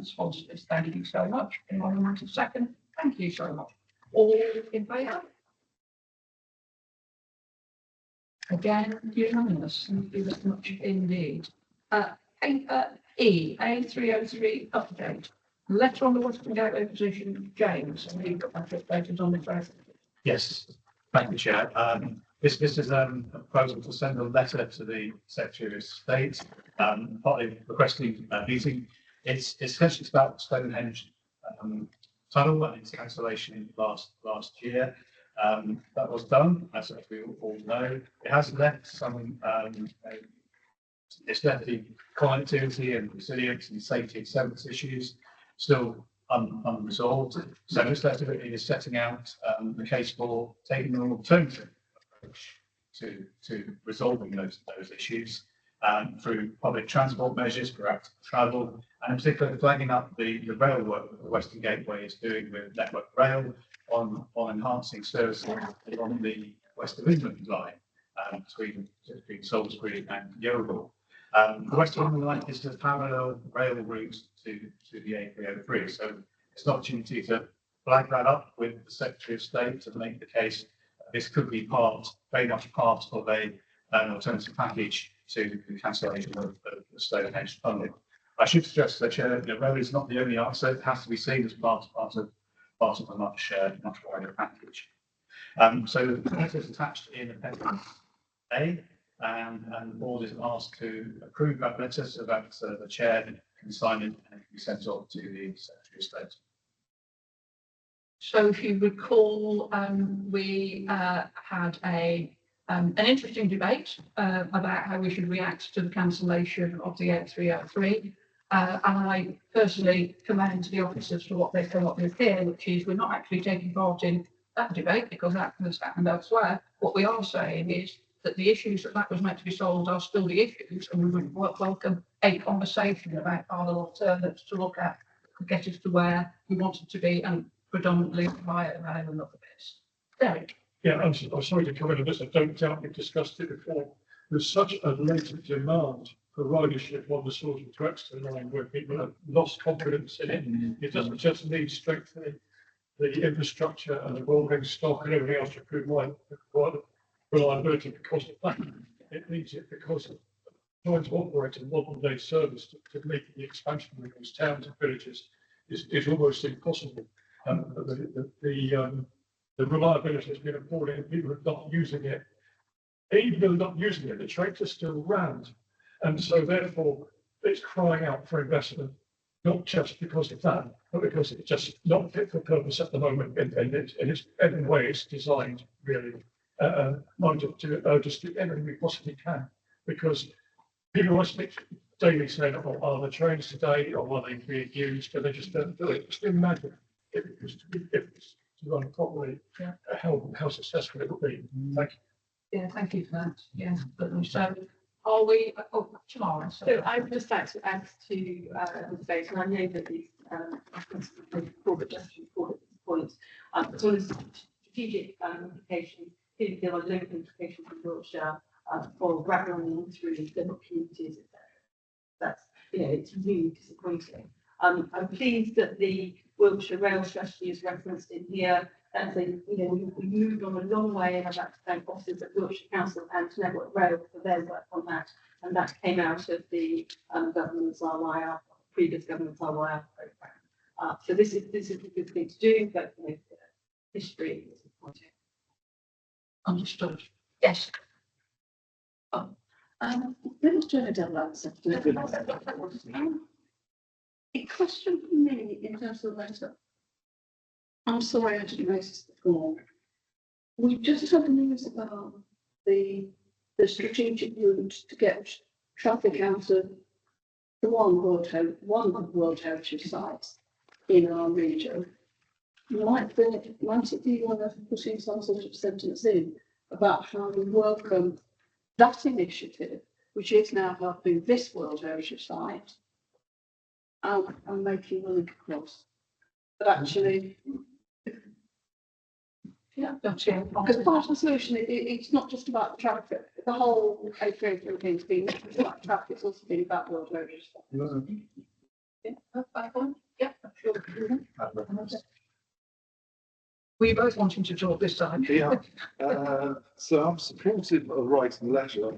Speaker 1: sponsor this? Thank you so much. Anyone want to second? Thank you so much. All in favour? Again, unanimous. Thank you very much indeed. Paper E, A303 update. Letter on the Western Gateway position, James, and you've got that updated on the press.
Speaker 2: Yes, thank you, Chair. This is a proposal to send a letter to the Secretary of State, partly requesting a meeting. It's essentially about Stonehenge tunnel and its cancellation last year. That was done, as we all know. It has left some, it's left the connectivity and resilience and safety and service issues still unresolved. So this letter is setting out the case for taking an alternative approach to resolving those issues through public transport measures for active travel, and in particular flagging up the rail work that the Western Gateway is doing with Network Rail on enhancing services along the West of England line between Salisbury and Yeovil. The West of England line is the parallel rail route to the A303, so it's an opportunity to flag that up with the Secretary of State to make the case that this could be very much part of an alternative package to the cancellation of the Stonehenge tunnel. I should stress that rail is not the only answer. It has to be seen as part of a much wider package. So the letter is attached in Appendix A, and the board is asked to approve that letter, so that the chair can sign it and it can be sent off to the Secretary of State.
Speaker 1: So if you recall, we had an interesting debate about how we should react to the cancellation of the 8303. And I personally commend the officers for what they've come up with here, which is we're not actually taking part in that debate because that has happened elsewhere. What we are saying is that the issues that was meant to be solved are still the issues, and we would welcome a conversation about other alternatives to look at to get us to where we wanted to be, and predominantly via rail and other bits. Derek.
Speaker 10: Yeah, I'm sorry to come in on this. I don't doubt we've discussed it before. There's such a latent demand for ridership on the sort of to Exeter line where people have lost confidence in it. It doesn't just need strengthening the infrastructure and the rolling stock and everything else to improve reliability because of that. It needs it because of trying to operate a modern day service to make the expansion of those towns and villages is almost impossible. The reliability has been appalling. People are not using it. Even though they're not using it, the trains are still around. And so therefore, it's crying out for investment, not just because of that, but because it's just not fit for purpose at the moment. And it's every way it's designed, really, to just do everything we possibly can. Because people I speak to daily saying, oh, are the trains today, or are they being used? And they just don't do it. Just imagine if it was to run properly, how successful it would be. Thank you.
Speaker 1: Yeah, thank you for that. Yeah, but so are we? Oh, tomorrow.
Speaker 5: So I would just like to add to the debate, and I know that these corporate just report at this point, but on a strategic implication, clearly there are local implications in Wiltshire for grappling through the communities, etc. That's, it's really disappointing. I'm pleased that the Wiltshire rail strategy is referenced in here. And so, we've moved on a long way, and I'd like to thank officers at Wiltshire Council and Network Rail for their work on that. And that came out of the government's RYR, previous government's RYR programme. So this is a good thing to do, but history is important.
Speaker 1: Understood. Yes.
Speaker 6: Little Jonadel answer. A question for me in terms of the letter. I'm sorry I didn't notice before. We just had the news about the strategic route to get traffic out of the one World Heritage sites in our region. Might it be worth putting some sort of sentence in about how we welcome that initiative, which is now helping this World Heritage site, and making the link across. But actually, because part of the solution, it's not just about the traffic. The whole A3 thing has been about traffic. It's also been about World Heritage.
Speaker 1: Yeah, sure. Were you both wanting to talk this time?
Speaker 8: Yeah. So I'm supportive of writing the letter,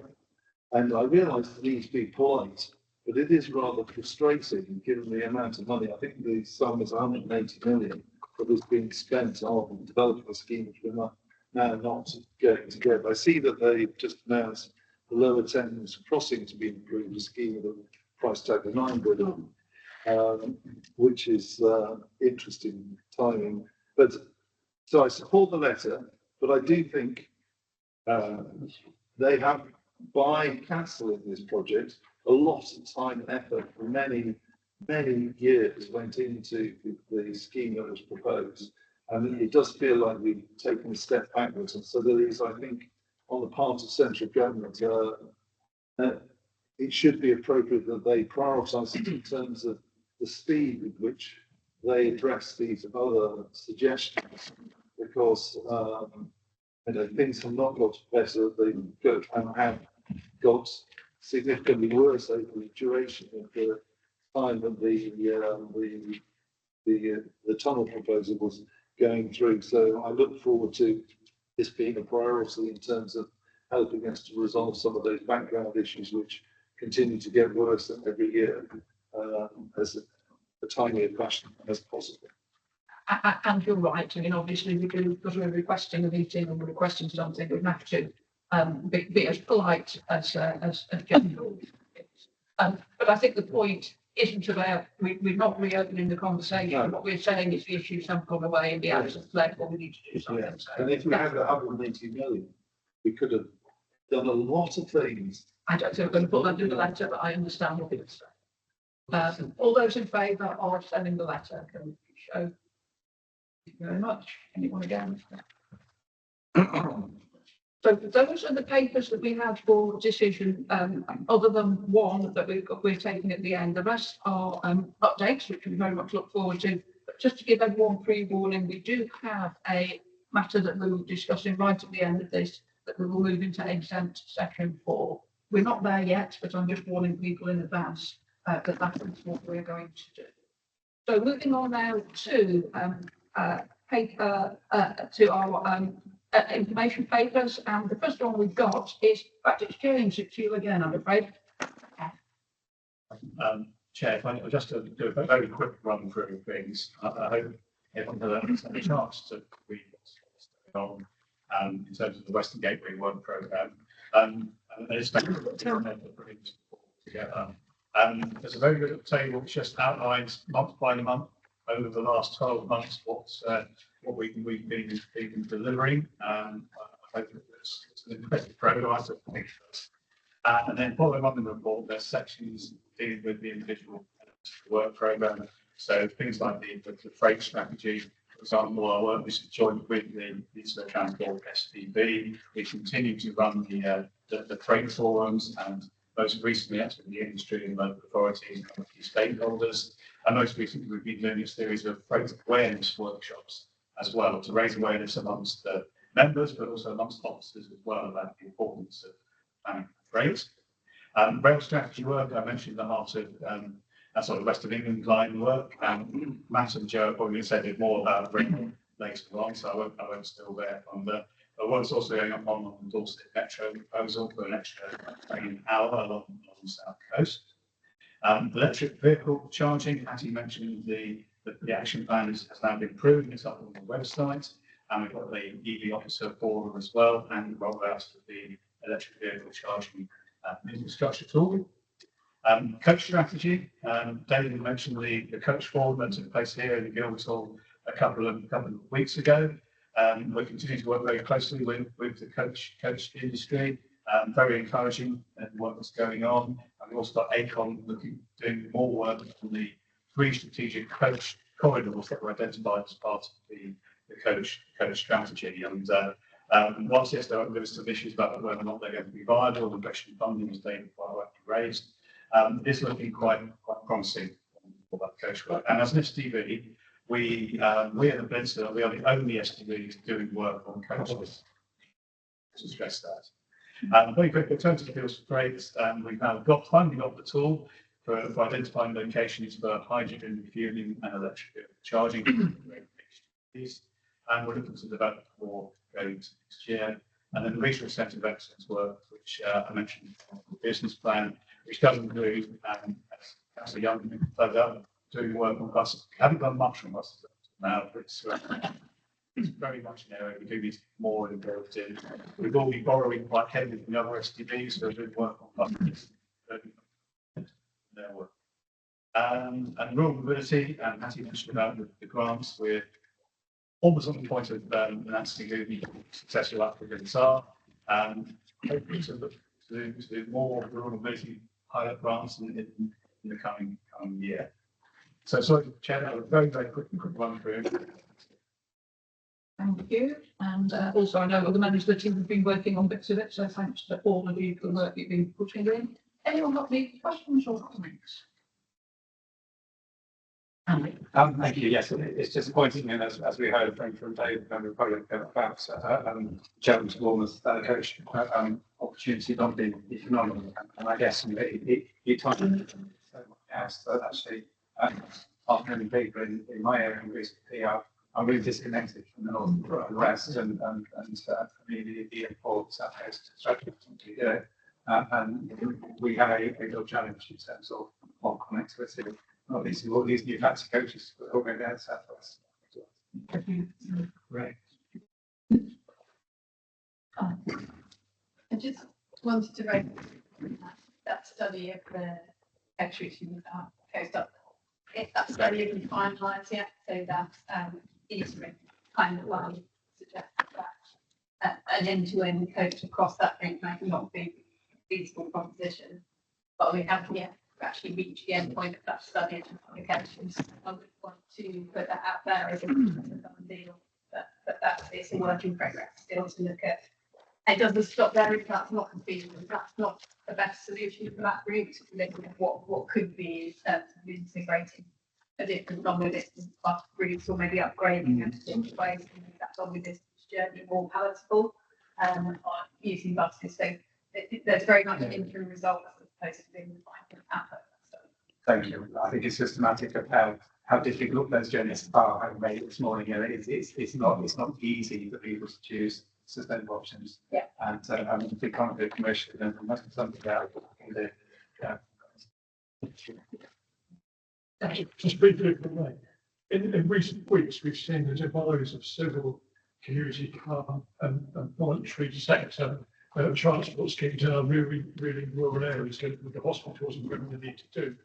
Speaker 8: and I realise the need to be polite, but it is rather frustrating given the amount of money. I think the sum is 180 million that was being spent on developing a scheme which we're now not going to get. I see that they just announced the Lower Thames crossing to be improved, a scheme with a price tag of £9 billion, which is interesting timing. But so I support the letter, but I do think they have, by cancelling this project, a lot of time and effort for many years went into the scheme that was proposed. And it does feel like we've taken a step backwards. And so there is, I think, on the part of central government, it should be appropriate that they prioritise it in terms of the speed with which they address these other suggestions, because things have not got better. They have got significantly worse over the duration of the time that the tunnel proposal was going through. So I look forward to this being a priority in terms of helping us to resolve some of those background issues which continue to get worse every year as a timely fashion as possible.
Speaker 1: And you're right. I mean, obviously, because we're requesting a meeting and we're requesting something, we have to be as polite as general. But I think the point isn't about, we're not reopening the conversation.
Speaker 8: No.
Speaker 1: What we're saying is the issue's not gone away in the absence, therefore we need to do something. So
Speaker 8: And if we had 180 million, we could have done a lot of things.
Speaker 1: I don't think we're going to put that in the letter, but I understand what you're saying. All those in favour of sending the letter can show. Thank you very much. Anyone against? So those are the papers that we have for decision, other than one that we're taking at the end. The rest are updates, which we very much look forward to. But just to give everyone pre-warning, we do have a matter that we will be discussing right at the end of this, that we will move into exempt section 4. We're not there yet, but I'm just warning people in advance that that is what we're going to do. So moving on now to paper, to our information papers, and the first one we've got is, in fact, it's James, it's you again, I'm afraid.
Speaker 2: Chair, if I just to do a very quick run through of things, I hope everyone has had a chance to read what's going on in terms of the Western Gateway Work Programme. And it's together. There's a very good table which just outlines month by month over the last 12 months what we've been delivering. I hope it's an impressive progress. And then following on in the report, there's sections dealing with the individual work programme. So things like the freight strategy, for example, our work is joined with the Transport STB. We continue to run the freight forums, and most recently actually the industry and local authorities and key stakeholders. And most recently we've been doing a series of freight awareness workshops as well to raise awareness amongst the members, but also amongst officers as well about the importance of planning freight. Rail strategy work, I mentioned the heart of that sort of West of England line work. Matt and Joe are probably going to say a bit more about rail later on, so I won't steal there on the. But what's also going on the Dorset Metro proposal for an extra train hour along the south coast. Electric vehicle charging, as you mentioned, the action plan has now been approved. It's up on the website, and we've got the EV officer forum as well, and roll out of the electric vehicle charging infrastructure tool. Coach strategy. David mentioned the coach forum that took place here in the Guildhall a couple of weeks ago. We continue to work very closely with the coach industry. Very encouraging work that's going on. And we've also got ACON doing more work on the 3 strategic coach corridors that were identified as part of the coach strategy. And whilst yes, there were some issues about whether or not they're going to be viable, the question of funding was quite rightly raised. It's looking quite promising for that coach work. And as an STB, we at the Peninsula, we are the only STB doing work on coaches. To stress that. Very quickly, in terms of the fields for freight, we've now finally got the tool for identifying locations for hydrogen refueling and electric vehicle charging. And we're looking to develop more going into next year. And then the regional centre of excellence work, which I mentioned in the business plan, which does include as a young fellow doing work on buses. We haven't done much on buses now, but it's very much an area we do need more involved in. We've all been borrowing quite heavily from the other STBs, so we're doing work on buses. Their work. And rural mobility, and as you mentioned about the grants, we're almost on the point of announcing who the successful applicants are. Hopefully to look to do more rural mobility pilot grants in the coming year. So sorry, Chair, that was a very quick run through.
Speaker 1: Thank you. And also I know other members of the team have been working on bits of it, so thanks to all of you for the work you've been putting in. Anyone got any questions or comments?
Speaker 7: Thank you. Yes, it's disappointing, and as we heard from Dave and Republic about Cheltenham Bournemouth coach opportunity not being economical, and I guess you talked so much else that actually after many people in my area in recently are really disconnected from the north and the west, and for me the importance that has to strategy to do it, and we have a real challenge in terms of connectivity. Not least all these new fancy coaches all going down south west.
Speaker 2: Right.
Speaker 6: I just wanted to raise that study of the electricity
Speaker 1: coast up. If that's very even finalised yet, so that interim kind of line suggests that an end-to-end coast across that route might not be a feasible proposition. But we haven't yet actually reached the end point of that study and applications. I would want to put that out there as a done deal, but it's a work in progress still to look at. It doesn't stop there if that's not feasible. That's not the best solution for that route. Looking at what could be integrating a different longer distance bus routes or maybe upgrading them to different ways to make that longer distance journey more palatable or using buses. So there's very much an interim result as opposed to being the final output. So.
Speaker 7: Thank you. I think it's systematic of how difficult those journeys are. I made it this morning. You know, it's not easy for people to choose sustainable options.
Speaker 1: Yeah.
Speaker 7: And if we can't do commercially, then we must do something about what we can do. Yeah.
Speaker 10: Just briefly, if I may. In recent weeks, we've seen the demise of several community car and voluntary sector transport schemes in our really rural areas with the hospitals and whatever they need to do.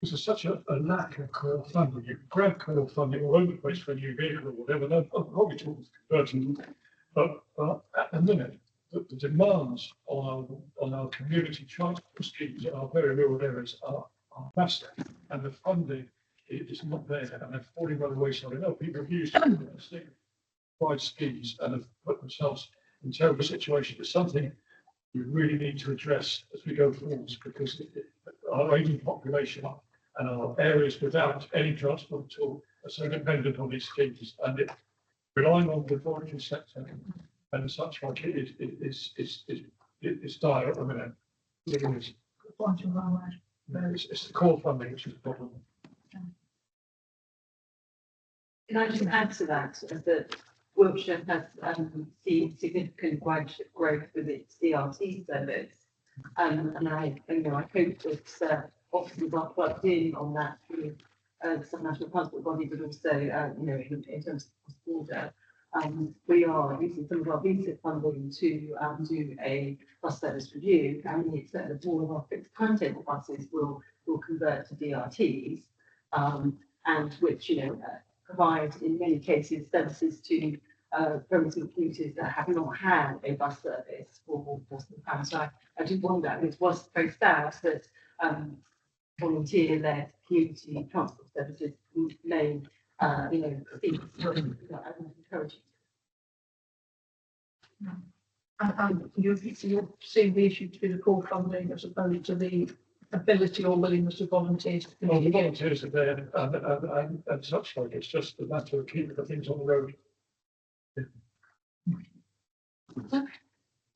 Speaker 10: There's such a lack of core funding. You grab core funding all over the place for a new vehicle or whatever. And I'm probably talking converting, but at the minute, the demands on our community transport schemes in our very rural areas are massive, and the funding is not there, and they're falling by the wayside. I know people have used wide schemes and have put themselves in terrible situations. It's something we really need to address as we go forward, because our aging population and our areas without any transport at all are so dependent on these schemes, and relying on the voluntary sector and such like it's dire at the minute. It is. It's the core funding which is the problem.
Speaker 9: Can I just add to that, that Wiltshire has seen significant ridership growth with its DRT service, and I hope that officers are plugged in on that through some national transport body, but also in terms of border. We are using some of our visa funding to do a bus service review, and we expect that all of our fixed timetable buses will convert to DRTs, and which provide in many cases services to permanent commuters that have not had a bus service for some time. So I do wonder, and it was very sad that volunteer-led community transport services may cease. I would encourage you.
Speaker 1: You're seeing the issue to be the core funding as opposed to the ability or willingness of volunteers.
Speaker 10: Well, the volunteers are there and such like. It's just a matter of keeping the things on the road.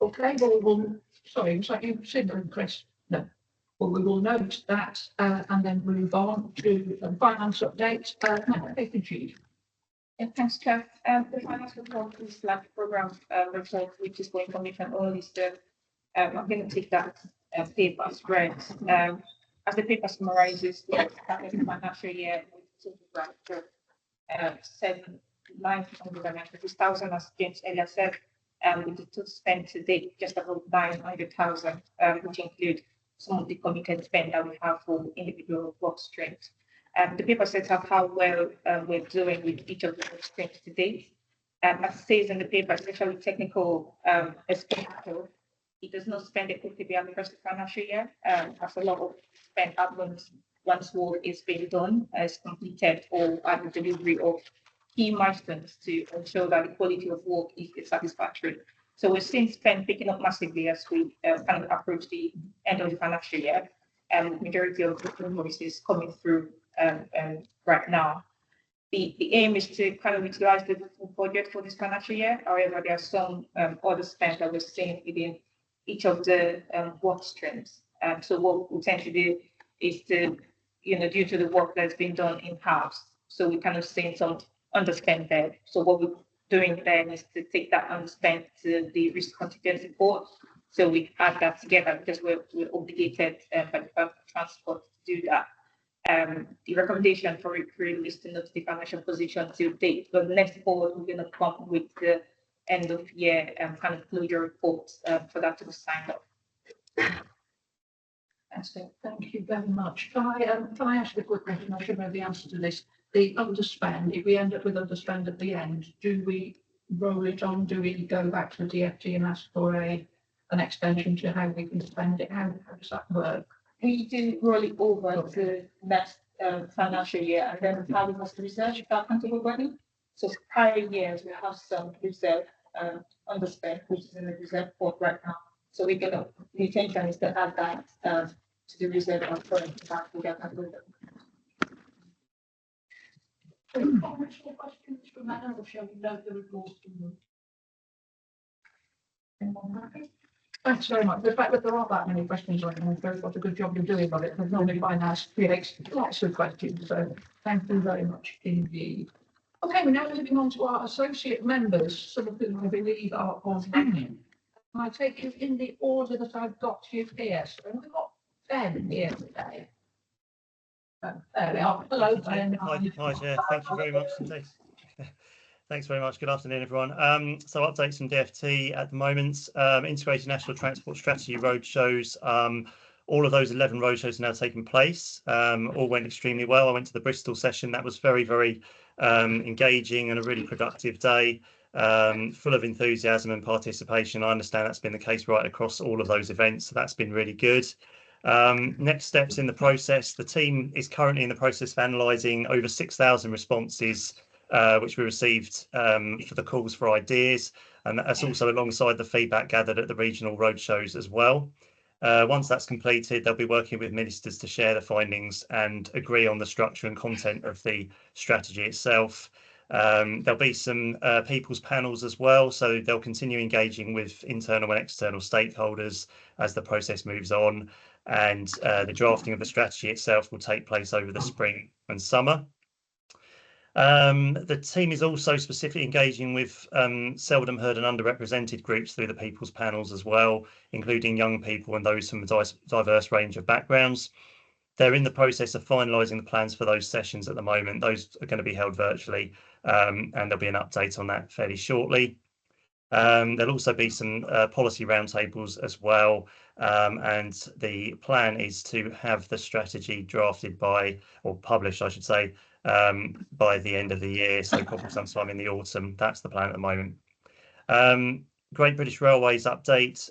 Speaker 1: Okay, well, sorry, was that you, Cindy and Chris? No. Well, we will note that and then move on to the finance update.
Speaker 11: Yeah, thanks, Chair. The finance report is like program report, which is for information only. So I'm going to take that paper spread. As the paper summarizes, we started the financial year with total grant of 950,000, as James earlier said, with the total spend to date just about 900,000, which include some of the committed spend that we have for individual work streams. The paper sets out how well we're doing with each of the work streams to date. As it says in the paper, especially technical expenditure, it does not spend effectively on the first financial year. As a lot of spend happens once work is being done, is completed, or at the delivery of key milestones to ensure that the quality of work is satisfactory. So we're seeing spend picking up massively as we kind of approach the end of the financial year. Majority of the invoices coming through right now. The aim is to kind of utilize the budget for this financial year. However, there are some other spend that we're seeing within each of the work streams. So what we tend to do is to, due to the work that's been done in-house, so we're kind of seeing some underspend there. So what we're doing then is to take that underspend to the risk contingency report. So we add that together because we're obligated by the Department of Transport to do that. The recommendation for recruiting is to note the financial position to date. But the next board, we're going to come with the end of year kind of closure reports for that to be signed up.
Speaker 1: Thank you very much. Can I ask a quick question? I should know the answer to this. The underspend, if we end up with underspend at the end, do we roll it on? Do we go back to the DFT and ask for an extension to how we can spend it? How does that work?
Speaker 11: We do roll it over to next financial year, and then how we must reserve if our comfortable ready. So prior years, we have some reserve underspend, which is in the reserve port right now. So we can, the intention is to add that to the reserve on current that we get that with them.
Speaker 1: Questions from that, or shall we note the report? Thanks very much. The fact that there aren't that many questions right now shows what a good job you're doing on it. Because normally finance creates lots of questions. So thank you very much indeed. Okay, we're now moving on to our associate members, some of whom I believe are online. I take you in the order that I've got you here. So we've got Ben here today. There we are. Hello, Ben.
Speaker 12: Hi, Chair. Thank you very much indeed. Thanks very much. Good afternoon, everyone. So updates from DFT at the moment. Integrated National Transport Strategy roadshows. All of those 11 roadshows are now taking place. All went extremely well. I went to the Bristol session. That was very, very engaging and a really productive day, full of enthusiasm and participation. I understand that's been the case right across all of those events. So that's been really good. Next steps in the process. The team is currently in the process of analysing over 6,000 responses which we received for the calls for ideas, and that's also alongside the feedback gathered at the regional roadshows as well. Once that's completed, they'll be working with ministers to share the findings and agree on the structure and content of the strategy itself. There'll be some people's panels as well, so they'll continue engaging with internal and external stakeholders as the process moves on, and the drafting of the strategy itself will take place over the spring and summer. The team is also specifically engaging with seldom heard and underrepresented groups through the people's panels as well, including young people and those from a diverse range of backgrounds. They're in the process of finalising the plans for those sessions at the moment. Those are going to be held virtually, and there'll be an update on that fairly shortly. There'll also be some policy roundtables as well, and the plan is to have the strategy drafted by, or published, I should say, by the end of the year, so probably sometime in the autumn. That's the plan at the moment. Great British Railways update.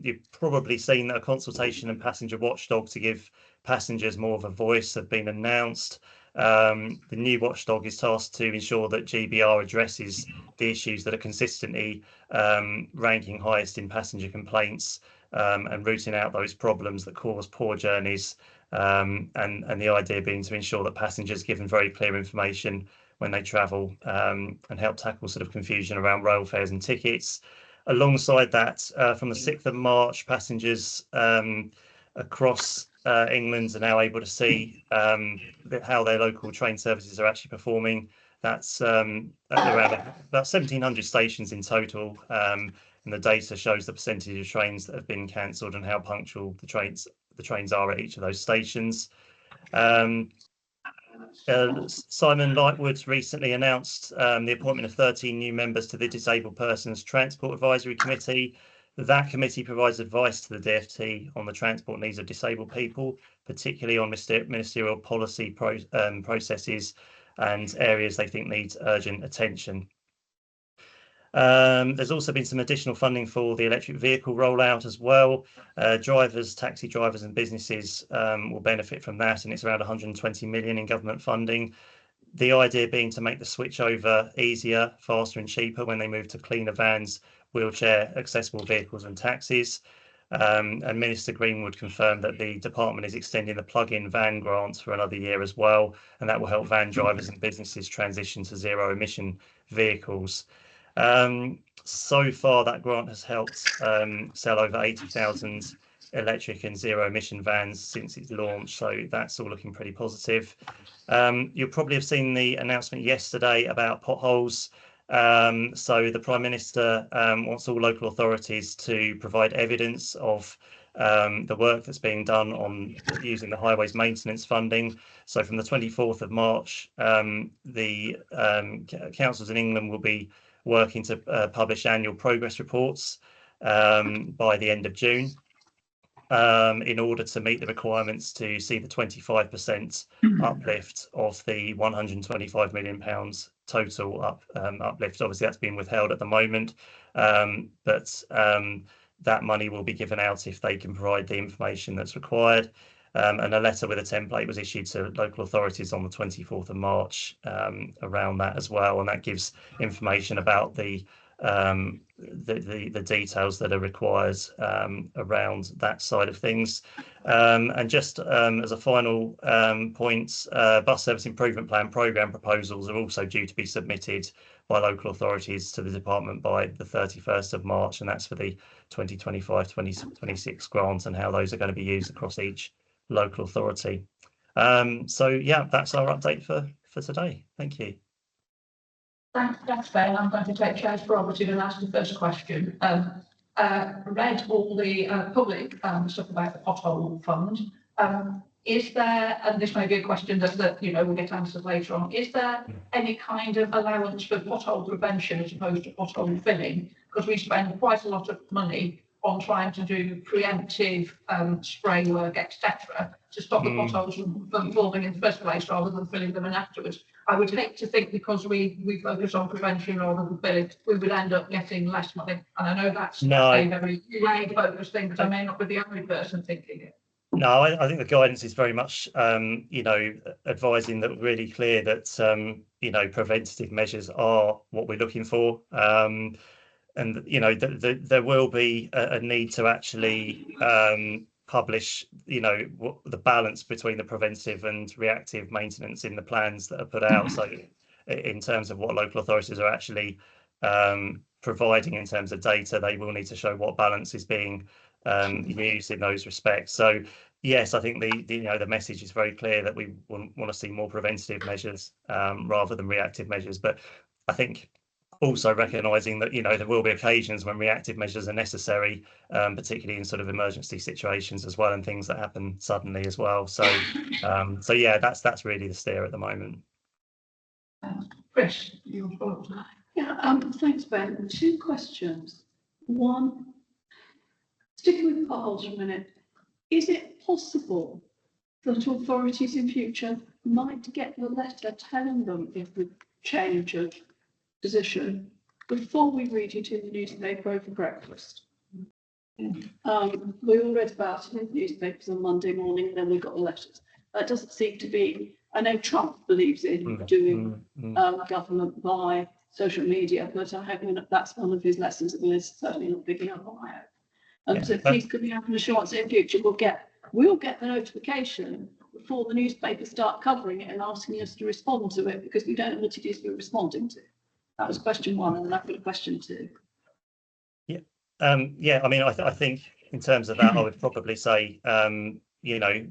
Speaker 12: You've probably seen that a consultation and passenger watchdog to give passengers more of a voice have been announced. The new watchdog is tasked to ensure that GBR addresses the issues that are consistently ranking highest in passenger complaints, and rooting out those problems that cause poor journeys, and the idea being to ensure that passengers given very clear information when they travel, and help tackle sort of confusion around rail fares and tickets. Alongside that, from the 6th of March, passengers across England are now able to see how their local train services are actually performing. That's around about 1,700 stations in total, and the data shows the percentage of trains that have been cancelled and how punctual the trains are at each of those stations. Simon Lightwood recently announced the appointment of 13 new members to the Disabled Persons Transport Advisory Committee. That committee provides advice to the DFT on the transport needs of disabled people, particularly on ministerial policy processes and areas they think need urgent attention. There's also been some additional funding for the electric vehicle rollout as well. Drivers, taxi drivers and businesses will benefit from that, and it's around 120 million in government funding. The idea being to make the switch over easier, faster and cheaper when they move to cleaner vans, wheelchair accessible vehicles and taxis. And Minister Greenwood confirmed that the department is extending the plug-in van grant for another year as well, and that will help van drivers and businesses transition to zero emission vehicles. So far that grant has helped sell over 80,000 electric and zero emission vans since its launch, so that's all looking pretty positive. You'll probably have seen the announcement yesterday about potholes. So the Prime Minister wants all local authorities to provide evidence of the work that's being done on using the highways maintenance funding. So from the 24th of March, the councils in England will be working to publish annual progress reports by the end of June. in order to meet the requirements to see the 25% uplift of the £125 million total uplift. Obviously, that's being withheld at the moment, but that money will be given out if they can provide the information that's required. And a letter with a template was issued to local authorities on the 24th of March around that as well, and that gives information about the details that are required around that side of things. And just as a final point, bus service improvement plan programme proposals are also due to be submitted by local authorities to the department by the 31st of March, and that's for the 2025-2026 grants and how those are going to be used across each local authority. So yeah, that's our update for today. Thank you.
Speaker 1: Thanks, Ben. I'm going to take Chair's prerogative and ask the first question. Read all the public stuff about the pothole fund. Is there, and this may be a question that you know we'll get answered later on, is there any kind of allowance for pothole prevention as opposed to pothole filling? Because we spend quite a lot of money on trying to do preemptive spray work, etc., to stop the potholes from forming in the first place rather than filling them in afterwards. I would hate to think because we focus on prevention rather than filling, we would end up getting less money. And I know that's a very lay focused thing, but I may not be the only person thinking it.
Speaker 12: No, I think the guidance is very much, you know, advising that really clear that, you know, preventative measures are what we're looking for. And, you know, there will be a need to actually publish, you know, what the balance between the preventive and reactive maintenance in the plans that are put out. So in terms of what local authorities are actually providing in terms of data, they will need to show what balance is being used in those respects. So yes, I think the you know the message is very clear that we want to see more preventative measures rather than reactive measures. But I think also recognising that you know there will be occasions when reactive measures are necessary, particularly in sort of emergency situations as well, and things that happen suddenly as well. So so yeah, that's really the steer at the moment.
Speaker 1: Chris, you're followed.
Speaker 13: Yeah, thanks, Ben. Two questions. One, sticking with potholes for a minute, is it possible that authorities in future might get the letter telling them if the change of position before we read it in the newspaper over breakfast? We all read about it in the newspapers on Monday morning, and then we got the letters. That doesn't seem to be, I know Trump believes in doing government by social media, but I hope that's one of his lessons that we're certainly not picking up on my own. So please could we have an assurance in future we'll get the notification before the newspapers start covering it and asking us to respond to it, because we don't know what it is we're responding to. That was question one, and then I've got a question two.
Speaker 12: Yeah, yeah. I mean, I think in terms of that, I would probably say, you know,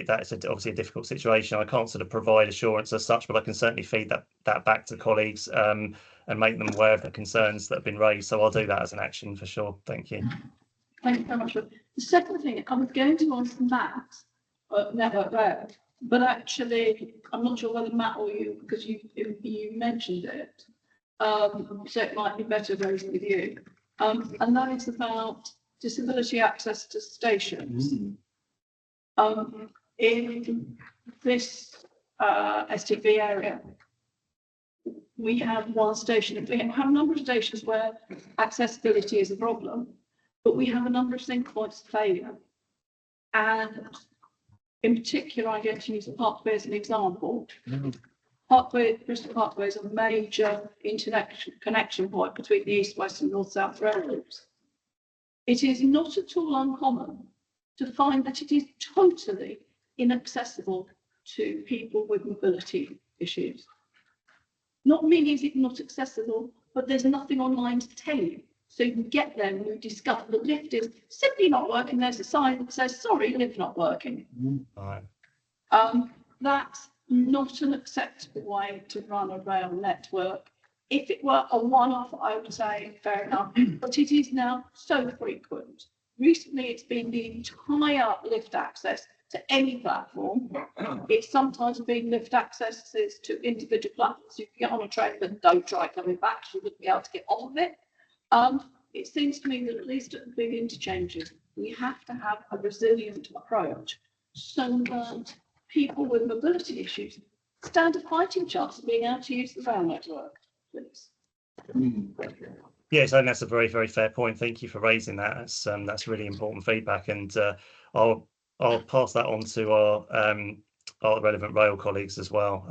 Speaker 12: that's obviously a difficult situation. I can't sort of provide assurance as such, but I can certainly feed that back to colleagues and make them aware of the concerns that have been raised. So I'll do that as an action for sure. Thank you.
Speaker 13: Thank you very much. The second thing, I was going to ask Matt, Network Rail, but actually, I'm not sure whether Matt or you, because you mentioned it, so it might be better raised with you. And that is about disability access to stations. In this STB area, we have one station. We have a number of stations where accessibility is a problem, but we have a number of single points of failure. And in particular, I'm going to use Parkway as an example. Bristol Parkway is a major connection point between the east, west and north south railroads. It is not at all uncommon to find that it is totally inaccessible to people with mobility issues. Not merely is it not accessible, but there's nothing online to tell you. So you can get there and you discover the lift is simply not working. There's a sign that says, sorry, lift not working. That's not an acceptable way to run a rail network. If it were a one-off, I would say fair enough, but it is now so frequent. Recently, it's been the entire lift access to any platform. It's sometimes been lift accesses to individual platforms. You can get on a train, but don't try coming back. You wouldn't be able to get on with it. it seems to me that at least at the big interchanges, we have to have a resilient approach so that people with mobility issues stand a fighting chance of being able to use the rail network, please.
Speaker 12: Yes, and that's a very, very fair point. Thank you for raising that. That's really important feedback, and I'll pass that on to our relevant rail colleagues as well.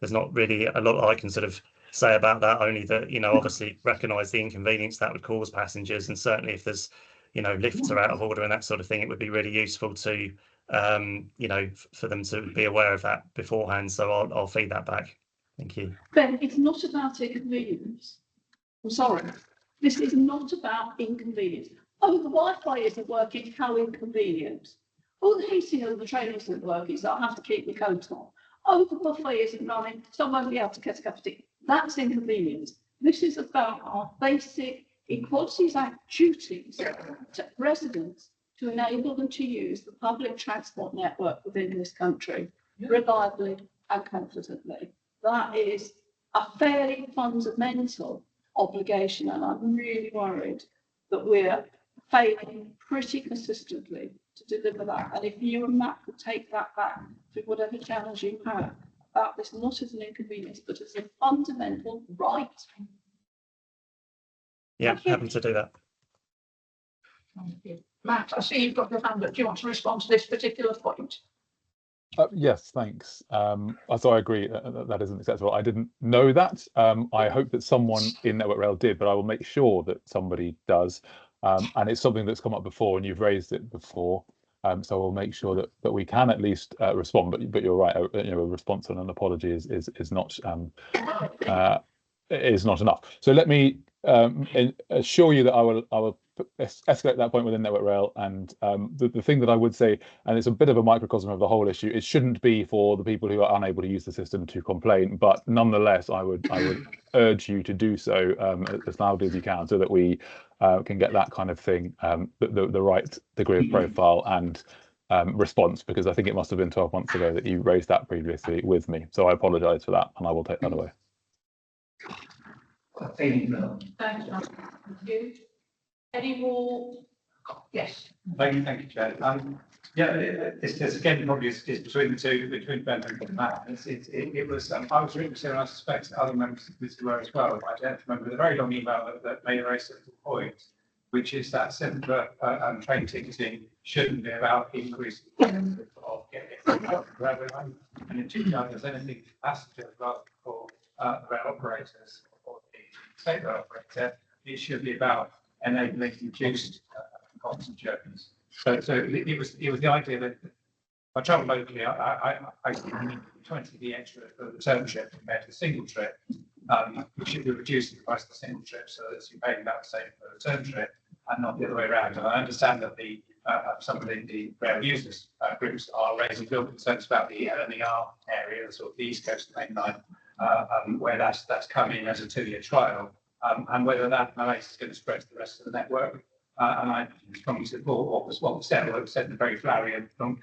Speaker 12: There's not really a lot I can sort of say about that, only that, you know, obviously recognise the inconvenience that would cause passengers, and certainly if there's, you know, lifts are out of order and that sort of thing, it would be really useful to, you know, for them to be aware of that beforehand. So I'll feed that back. Thank you.
Speaker 13: Ben, it's not about inconvenience. I'm sorry. This is not about inconvenience. Oh, the Wi-Fi isn't working, how inconvenient. Oh, the heating of the train isn't working, so I have to keep my coat on. Oh, the buffet isn't running, so I won't be able to get a cup of tea. That's inconvenience. This is about our basic Equalities Act duties to residents to enable them to use the public transport network within this country reliably and confidently. That is a fairly fundamental obligation, and I'm really worried that we're failing pretty consistently to deliver that. And if you and Matt could take that back through whatever challenge you have about this, not as an inconvenience, but as a fundamental right.
Speaker 12: Yeah, happy to do that.
Speaker 1: Thank you. Matt, I see you've got your hand up. Do you want to respond to this particular point?
Speaker 14: Yes, thanks. So I agree that isn't acceptable. I didn't know that. I hope that someone in Network Rail did, but I will make sure that somebody does. And it's something that's come up before, and you've raised it before. So we'll make sure that we can at least respond. But you're right. You know, a response and an apology is not enough. So let me assure you that I will escalate that point within Network Rail. And the thing that I would say, and it's a bit of a microcosm of the whole issue, it shouldn't be for the people who are unable to use the system to complain, but nonetheless I would urge you to do so as loudly as you can, so that we can get that kind of thing, the right degree of profile and response, because I think it must have been 12 months ago that you raised that previously with me. So I apologise for that, and I will take that away.
Speaker 1: Thanks, John. Thank you. Any more? Yes.
Speaker 7: Thank you, Chair. Yeah, this again probably is between the two, between Ben and Matt. It was I was really concerned, and I suspect other members of this were as well. I don't remember the very long email that made a very simple point, which is that simpler train ticketing shouldn't be about increasing of getting railway line, and in particular, there's anything passengers rather for the rail operators or the state rail operator, it should be about enabling reduced costs and journeys. So it was the idea that if I travel locally, I need 20p extra for the return trip compared to the single trip. We should be reducing the price of the single trip so that you're paying about the same for the return trip and not the other way around. And I understand that some of the rail users groups are raising real concerns about the LNER area, sort of the East Coast Main Line, where that's coming as a 2-year trial. And whether that malaise is going to spread to the rest of the network. And I strongly support what was said in a very flowery and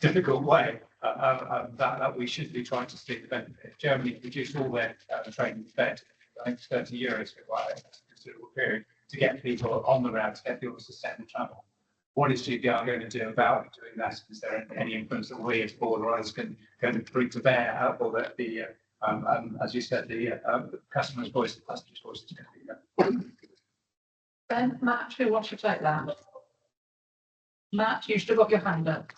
Speaker 7: difficult way, that we should be trying to see the benefit. Germany reduced all their train fares, I think 30 euros for quite a considerable period, to get people on the route, to get people to sustainable travel. What is GPR going to do about doing that? Is there any influence that we as board or others can bring to bear, or that as you said, the customer's voice, the passenger's voice is going to be
Speaker 1: Ben, Matt, who wants to take that? Matt, you still got your hand up.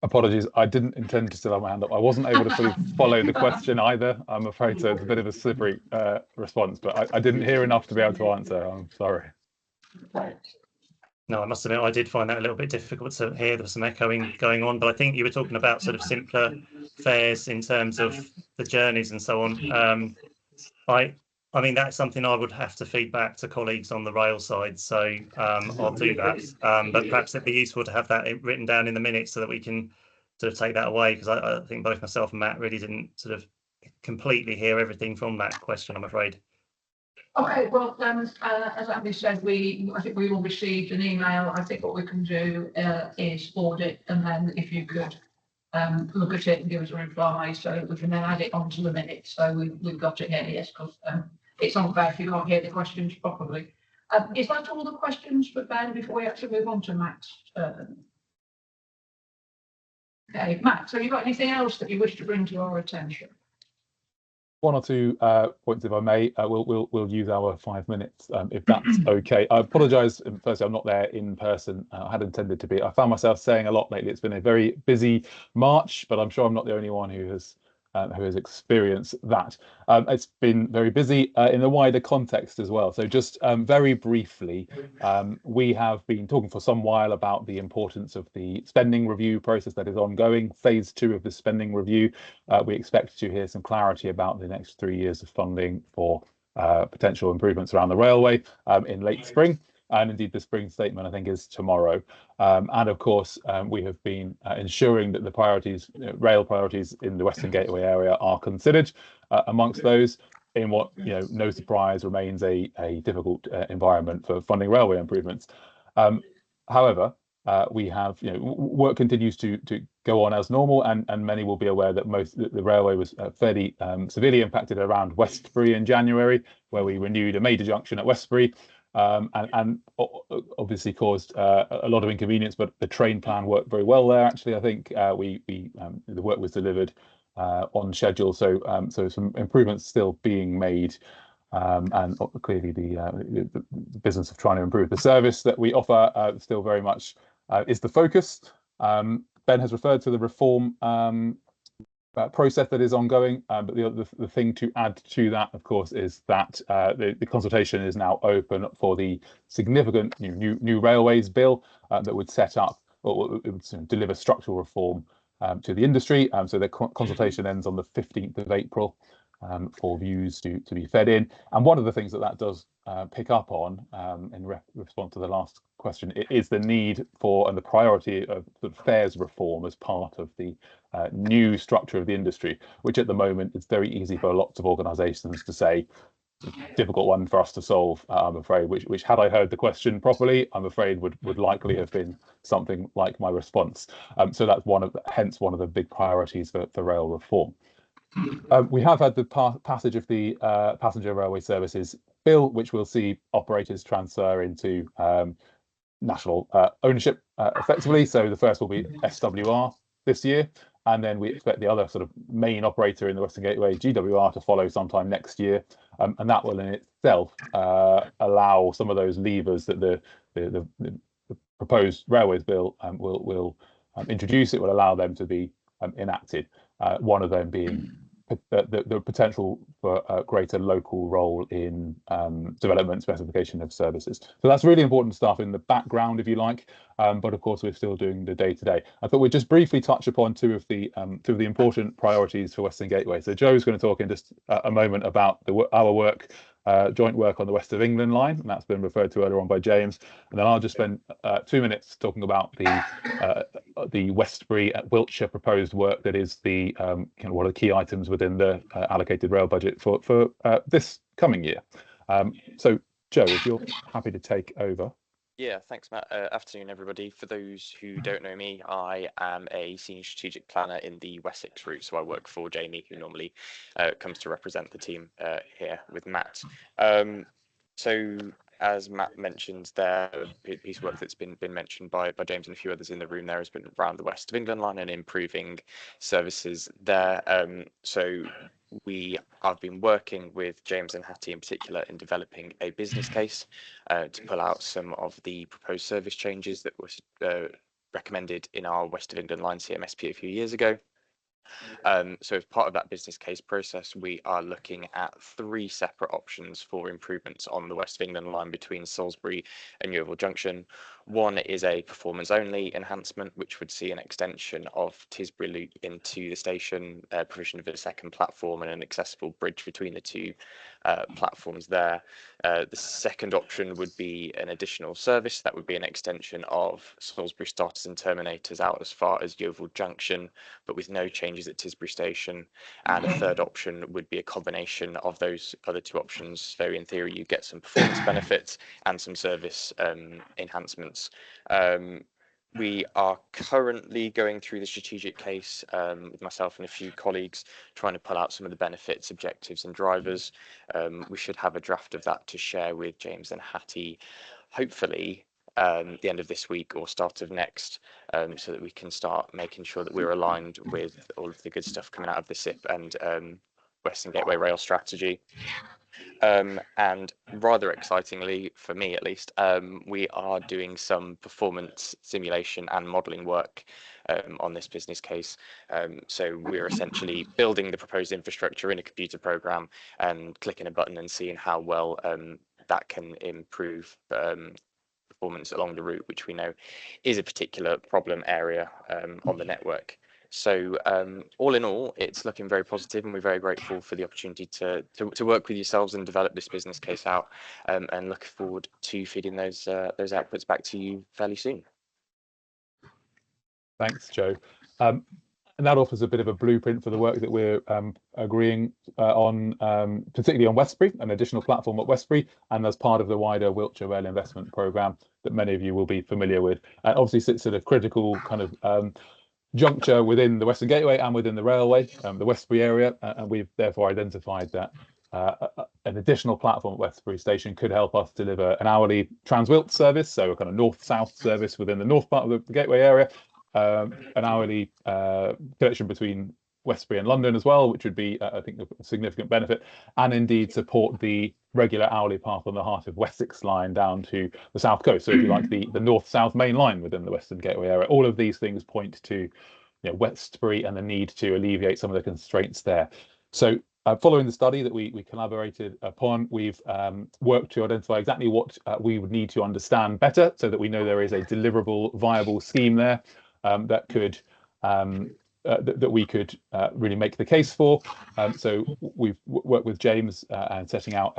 Speaker 14: Apologies, I didn't intend to still have my hand up. I wasn't able to fully follow the question either, I'm afraid, so it's a bit of a slippery response, but I didn't hear enough to be able to answer. I'm sorry.
Speaker 12: No, I must admit, I did find that a little bit difficult to hear. There was some echoing going on, but I think you were talking about sort of simpler fares in terms of the journeys and so on. I mean, that's something I would have to feed back to colleagues on the rail side, so I'll do that. But perhaps it'd be useful to have that written down in the minutes so that we can sort of take that away, because I think both myself and Matt really didn't sort of completely hear everything from that question, I'm afraid.
Speaker 1: Okay, well, as Andy said, I think we all received an email. I think what we can do is forward it, and then if you could look at it and give us a reply, so we can then add it onto the minutes. So we've got it here, yes, because it's not bad if you can't hear the questions properly. Is that all the questions for Ben before we actually move on to Matt's turn? Okay, Matt, so you got anything else that you wish to bring to our attention?
Speaker 14: One or two points, if I may. We'll use our 5 minutes, if that's okay. I apologise. Firstly, I'm not there in person. I had intended to be. I found myself saying a lot lately. It's been a very busy March, but I'm sure I'm not the only one who has experienced that. It's been very busy in the wider context as well. So just very briefly, we have been talking for some while about the importance of the spending review process that is ongoing. Phase 2 of the spending review. We expect to hear some clarity about the next 3 years of funding for potential improvements around the railway in late spring. And indeed, the spring statement, I think, is tomorrow. And of course, we have been ensuring that the priorities, rail priorities in the Western Gateway area are considered amongst those in what, no surprise, remains a difficult environment for funding railway improvements. However, we have, work continues to go on as normal, and many will be aware that the railway was fairly severely impacted around Westbury in January, where we renewed a major junction at Westbury. And obviously caused a lot of inconvenience, but the train plan worked very well there. Actually, I think the work was delivered on schedule, so some improvements still being made, and clearly the business of trying to improve the service that we offer still very much is the focus. Ben has referred to the reform process that is ongoing, but the thing to add to that, of course, is that the consultation is now open for the significant new railways bill that would set up, or it would deliver structural reform to the industry. So the consultation ends on the 15th of April for views to be fed in. And one of the things that does pick up on, in response to the last question, is the need for and the priority of fares reform as part of the new structure of the industry, which at the moment it's very easy for lots of organisations to say, difficult one for us to solve, I'm afraid, which had I heard the question properly, I'm afraid would likely have been something like my response. So that's hence one of the big priorities for rail reform. We have had the passage of the Passenger Railway Services Bill, which will see operators transfer into national ownership effectively. So the first will be SWR this year, and then we expect the other sort of main operator in the Western Gateway, GWR, to follow sometime next year, and that will in itself allow some of those levers that the proposed Railways Bill will introduce. It will allow them to be enacted. One of them being the potential for a greater local role in development specification of services. So that's really important stuff in the background, if you like. But of course, we're still doing the day-to-day. I thought we'd just briefly touch upon two of the important priorities for Western Gateway. So Joe's going to talk in just a moment about our work, joint work on the West of England line, and that's been referred to earlier on by James. And then I'll just spend 2 minutes talking about the Westbury at Wiltshire proposed work that is the one of the key items within the allocated rail budget for this coming year. So Joe, if you're happy to take over.
Speaker 15: Yeah, thanks, Matt. Afternoon, everybody. For those who don't know me, I am a senior strategic planner in the Wessex route. So I work for Jamie, who normally comes to represent the team here with Matt. So as Matt mentioned there, a piece of work that's been mentioned by James and a few others in the room there has been around the West of England line and improving services there. So I've been working with James and Hattie in particular in developing a business case to pull out some of the proposed service changes that were recommended in our West of England line CMSP a few years ago. So as part of that business case process, we are looking at 3 separate options for improvements on the West of England line between Salisbury and Yeovil Junction. One is a performance only enhancement, which would see an extension of Tisbury Loop into the station, provision of a second platform and an accessible bridge between the 2 platforms there. The second option would be an additional service. That would be an extension of Salisbury starters and terminators out as far as Yeovil Junction, but with no changes at Tisbury Station. And a third option would be a combination of those other 2 options. So in theory, you get some performance benefits and some service enhancements. We are currently going through the strategic case with myself and a few colleagues, trying to pull out some of the benefits, objectives and drivers. We should have a draft of that to share with James and Hattie, hopefully the end of this week or start of next, so that we can start making sure that we're aligned with all of the good stuff coming out of the SIP and Western Gateway Rail strategy. And rather excitingly, for me at least, we are doing some performance simulation and modelling work on this business case. So we're essentially building the proposed infrastructure in a computer program and clicking a button and seeing how well that can improve performance along the route, which we know is a particular problem area on the network. So all in all, it's looking very positive, and we're very grateful for the opportunity to work with yourselves and develop this business case out, and look forward to feeding those outputs back to you fairly soon.
Speaker 14: Thanks, Joe. And that offers a bit of a blueprint for the work that we're agreeing on, particularly on Westbury, an additional platform at Westbury, and as part of the wider Wiltshire Rail Investment Programme that many of you will be familiar with. And obviously sits at a critical kind of juncture within the Western Gateway and within the railway, the Westbury area, and we've therefore identified that an additional platform at Westbury Station could help us deliver an hourly Transwilt service, so a kind of north-south service within the north part of the Gateway area, an hourly connection between Westbury and London as well, which would be, I think, a significant benefit, and indeed support the regular hourly path on the Heart of Wessex line down to the south coast. So if you like, the north-south main line within the Western Gateway area. All of these things point to, Westbury and the need to alleviate some of the constraints there. So following the study that we collaborated upon, we've worked to identify exactly what we would need to understand better, so that we know there is a deliverable, viable scheme there that could that we could really make the case for. So we've worked with James and setting out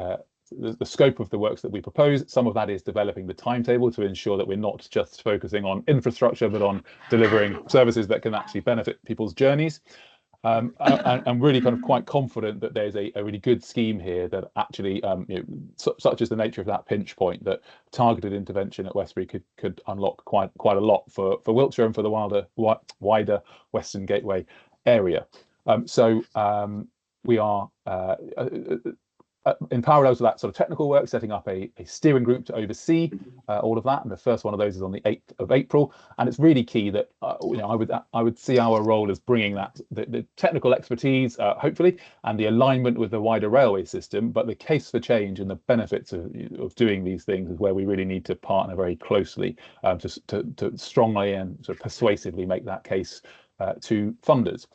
Speaker 14: the scope of the works that we propose. Some of that is developing the timetable to ensure that we're not just focusing on infrastructure, but on delivering services that can actually benefit people's journeys. I'm really kind of quite confident that there's a really good scheme here that actually, such is the nature of that pinch point, that targeted intervention at Westbury could unlock quite a lot for Wiltshire and for the wider Western Gateway area. So we are in parallel to that sort of technical work, setting up a steering group to oversee all of that, and the first one of those is on the 8th of April. And it's really key that I would see our role as bringing that the technical expertise, hopefully, and the alignment with the wider railway system. But the case for change and the benefits of doing these things is where we really need to partner very closely to strongly and sort of persuasively make that case to funders.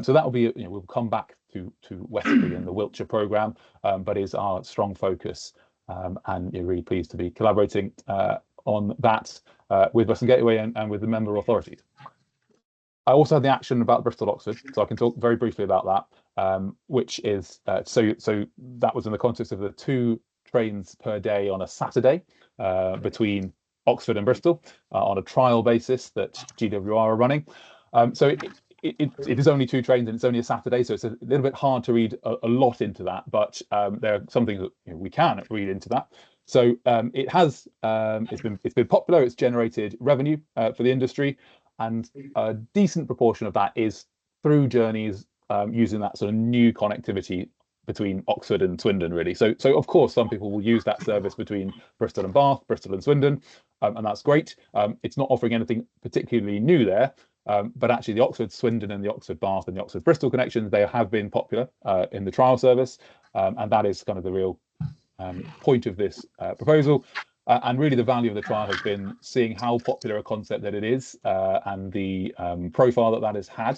Speaker 14: So that will be, we'll come back to Westbury and the Wiltshire programme, but is our strong focus, and you're really pleased to be collaborating on that with Western Gateway and with the member authorities. I also had the action about Bristol Oxford, so I can talk very briefly about that, which is so that was in the context of the 2 trains per day on a Saturday between Oxford and Bristol on a trial basis that GWR are running. So it is only 2 trains and it's only a Saturday, so it's a little bit hard to read a lot into that, but there are some things that we can read into that. So it has it's been popular. It's generated revenue for the industry, and a decent proportion of that is through journeys using that sort of new connectivity between Oxford and Swindon, really. So of course some people will use that service between Bristol and Bath, Bristol and Swindon, and that's great. It's not offering anything particularly new there. But actually the Oxford Swindon and the Oxford Bath and the Oxford Bristol connections, they have been popular in the trial service, and that is kind of the real point of this proposal. And really the value of the trial has been seeing how popular a concept that it is, and the profile that has had,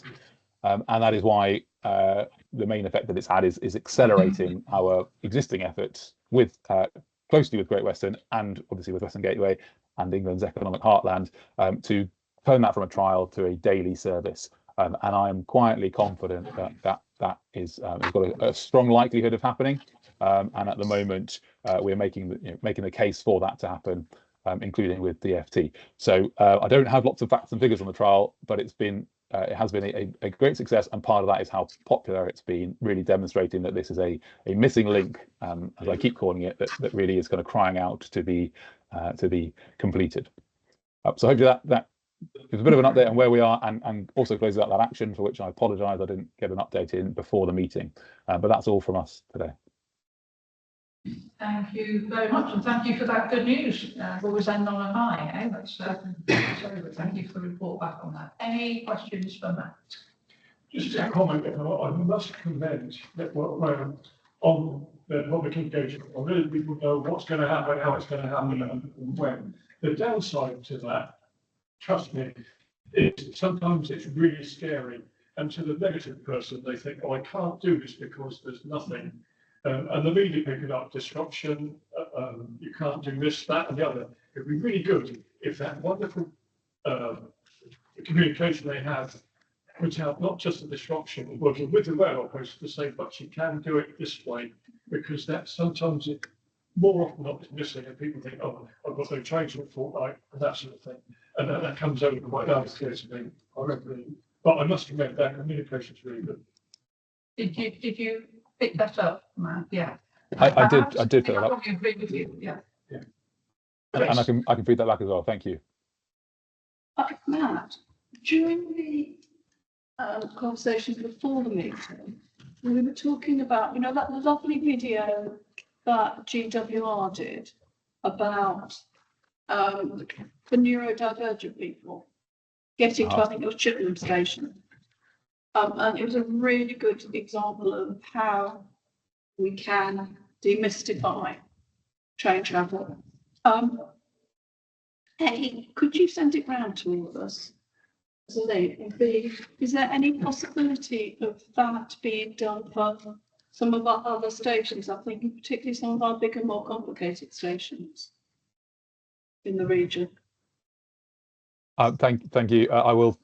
Speaker 14: and that is why the main effect that it's had is accelerating our existing efforts with closely with Great Western and obviously with Western Gateway and England's economic heartland to turn that from a trial to a daily service, and I am quietly confident that is has got a strong likelihood of happening, and at the moment we're making the case for that to happen, including with DFT. So I don't have lots of facts and figures on the trial, but it has been a great success, and part of that is how popular it's been, really demonstrating that this is a missing link, as I keep calling it, that really is kind of crying out to be completed. So hopefully that gives a bit of an update on where we are and also closes out that action, for which I apologise I didn't get an update in before the meeting. But that's all from us today.
Speaker 1: Thank you very much, and thank you for that good news. Always end on a high, eh? That's very good. Thank you for the report back on that. Any questions for Matt?
Speaker 10: Just a comment, I must commend Network Rail on their public engagement. I really people know what's going to happen, how it's going to happen, and when. The downside to that, trust me, is sometimes it's really scary. And to the negative person, they think, oh, I can't do this because there's nothing. And the media picking up disruption, you can't do this, that, and the other. It'd be really good if that wonderful communication they have puts out not just the disruption, working with the rail operators to say, but you can do it this way, because that sometimes it more often not is missing, and people think, oh, I've got no trains for a fortnight, and that sort of thing. And that comes over quite clear to me. I remember, but I must admit that communication's really good.
Speaker 1: Did you pick that up, Matt? Yeah.
Speaker 14: I did pick that
Speaker 1: I
Speaker 14: up.
Speaker 1: probably agree with you. Yeah.
Speaker 14: And I can feed that back as well. Thank you.
Speaker 13: Matt, during the conversation before the meeting, we were talking about, you know, that lovely video that GWR did about the neurodivergent people getting to, I think it was Chippenham Station. And it was a really good example of how we can demystify train travel. A, could you send it round to all of us as a link? And B, is there any possibility of that being done for some of our other stations? I'm thinking particularly some of our bigger, more complicated stations in the region.
Speaker 14: Thank you. I will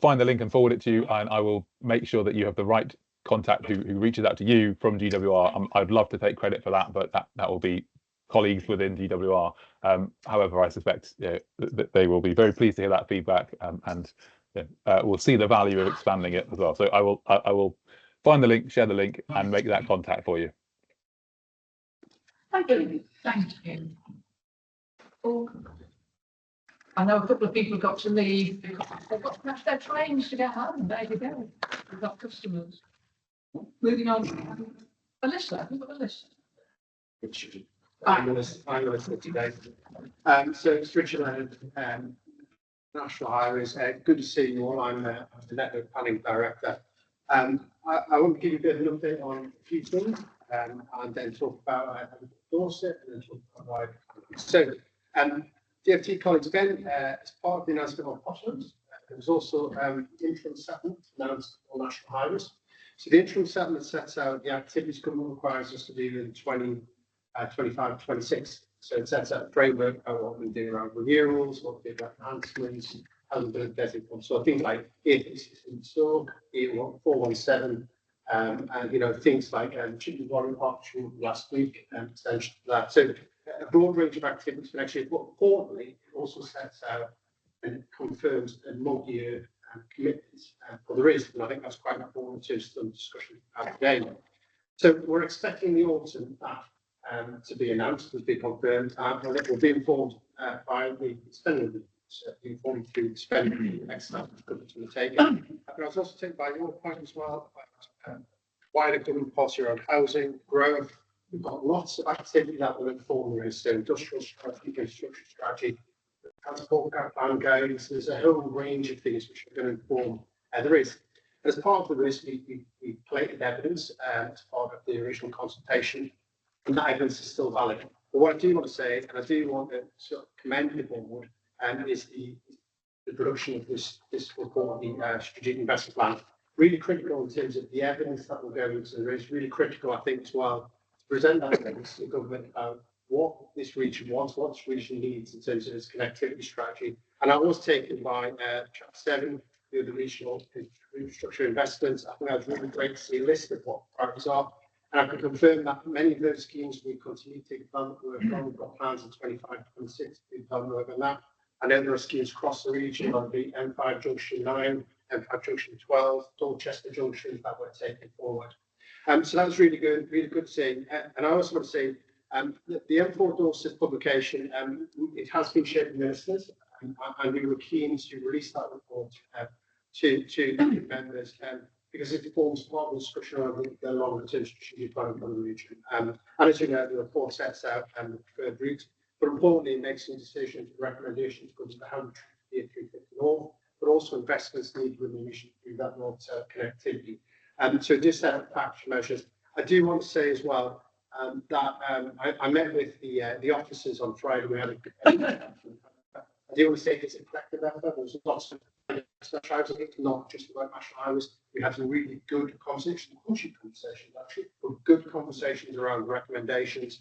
Speaker 14: find the link and forward it to you, and I will make sure that you have the right contact who reaches out to you from GWR. I'd love to take credit for that, but that will be colleagues within GWR. However, I suspect that they will be very pleased to hear that feedback, and we'll see the value of expanding it as well. So I will find the link, share the link, and make that contact for you.
Speaker 1: Thank you. Thank you. Oh, I know a couple of people got to leave because they've got to crash their trains to get home. There you go. We've got customers. Moving on. Alyssa, we've got Alyssa.
Speaker 16: I'm going to sit today. So it's Richard Leonard, National Highways. Good to see you all. I'm the Network Planning Director. I want to give you a bit of an update on a few things, and then talk about Dorset, and then talk about why. So, DFT colleagues, again, as part of the announcement on Potlands, there was also interim settlement announced on National Highways. So the interim settlement sets out the activities government requires us to do in 25-26. So it sets out a framework of what we're doing around renewals, what we're doing about enhancements, how we're doing designated. So things like in store, 417, and things like Chipping Warren Partnership last week, and extension to that. So a broad range of activities for next year, but importantly, it also sets out and confirms a multi-year commitments. Well, there is, and I think that's quite important to some discussion today. So we're expecting the autumn that to be announced, to be confirmed, and it will be informed by the spending, informed through the spending next step government will take. But I was also taken by your point as well about wider government policy around housing, growth. We've got lots of activity that will inform the so industrial strategy, construction strategy, transport plan guidance. There's a whole range of things which are going to inform. There is. As part of this, we collated evidence as part of the original consultation, and that evidence is still valid. But what I do want to say, and I do want to sort of commend the board, is the production of this report, the strategic investment plan. Really critical in terms of the evidence that will go into the race. Really critical, I think, as well, to present that evidence to the government about what this region wants, what this region needs in terms of its connectivity strategy. And I was taken by Chapter 7, the regional infrastructure investments. I think that was really great to see a list of what priorities are. And I can confirm that many of those schemes we continue to take development work on. We've got plans in 25-26 to do development work on that. I know there are schemes across the region on the M5 Junction 9, M5 Junction 12, Dorchester Junction that we're taking forward. So that was really good to see. And I also want to say the M4 Dorset publication, it has been shared with ministers. and we were keen to release that report to members because it forms part of the discussion around the longer term strategic planning for the region. And as you know, the report sets out the preferred route, but importantly, it makes some decisions, recommendations going to how we treat the A350 North, but also investments needed within the mission through that north connectivity. So just set up package measures. I do want to say as well that I met with the officers on Friday. We had I do want to say it's a collective effort. There was lots of special highways. It's not just about national highways. We had some really good conversations, actually, but good conversations around recommendations.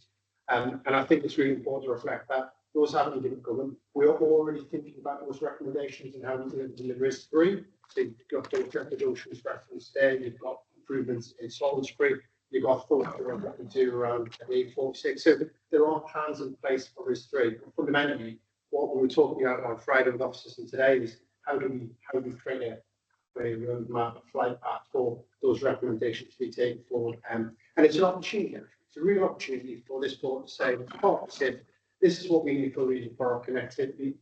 Speaker 16: And I think it's really important to reflect that those haven't been governed. We're already thinking about those recommendations and how we deliver risk free. So you've got the traffic junctions reference there. You've got improvements in solvents free. You've got thoughts around what we do around A46. So there are plans in place for risk free. Fundamentally, what we were talking about on Friday with officers and today is how do we create a roadmap, a flight path for those recommendations to be taken forward. And it's an opportunity. It's a real opportunity for this board to say, this is what we need for our connectivity.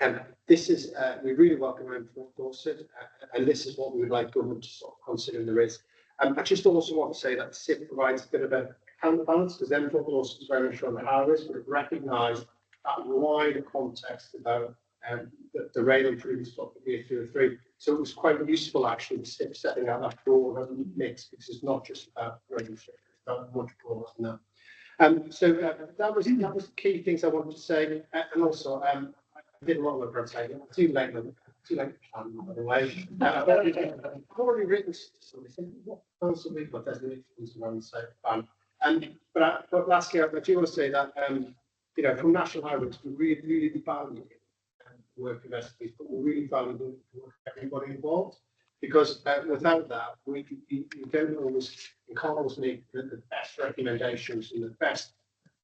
Speaker 16: And this is, we really welcome them for Dorset, and this is what we would like government to sort of consider in the risk. I just also want to say that SIP provides a bit of a counterbalance because then also is very much on the high risk, but it recognised that wider context about the rail improvements for the A303. So it was quite useful actually the SIP setting out that broad mix because it's not just about rail infrastructure, it's about much broader than that. So that was the key things I wanted to say, and also I did a lot of work on it. Too late, by the way. I've already written something. What else have we got? There's things around the same plan. But lastly, I do want to say that you know, from National Highways, we really value the work of SPs, but we really value the work of everybody involved because without that, we can't always make the best recommendations and the best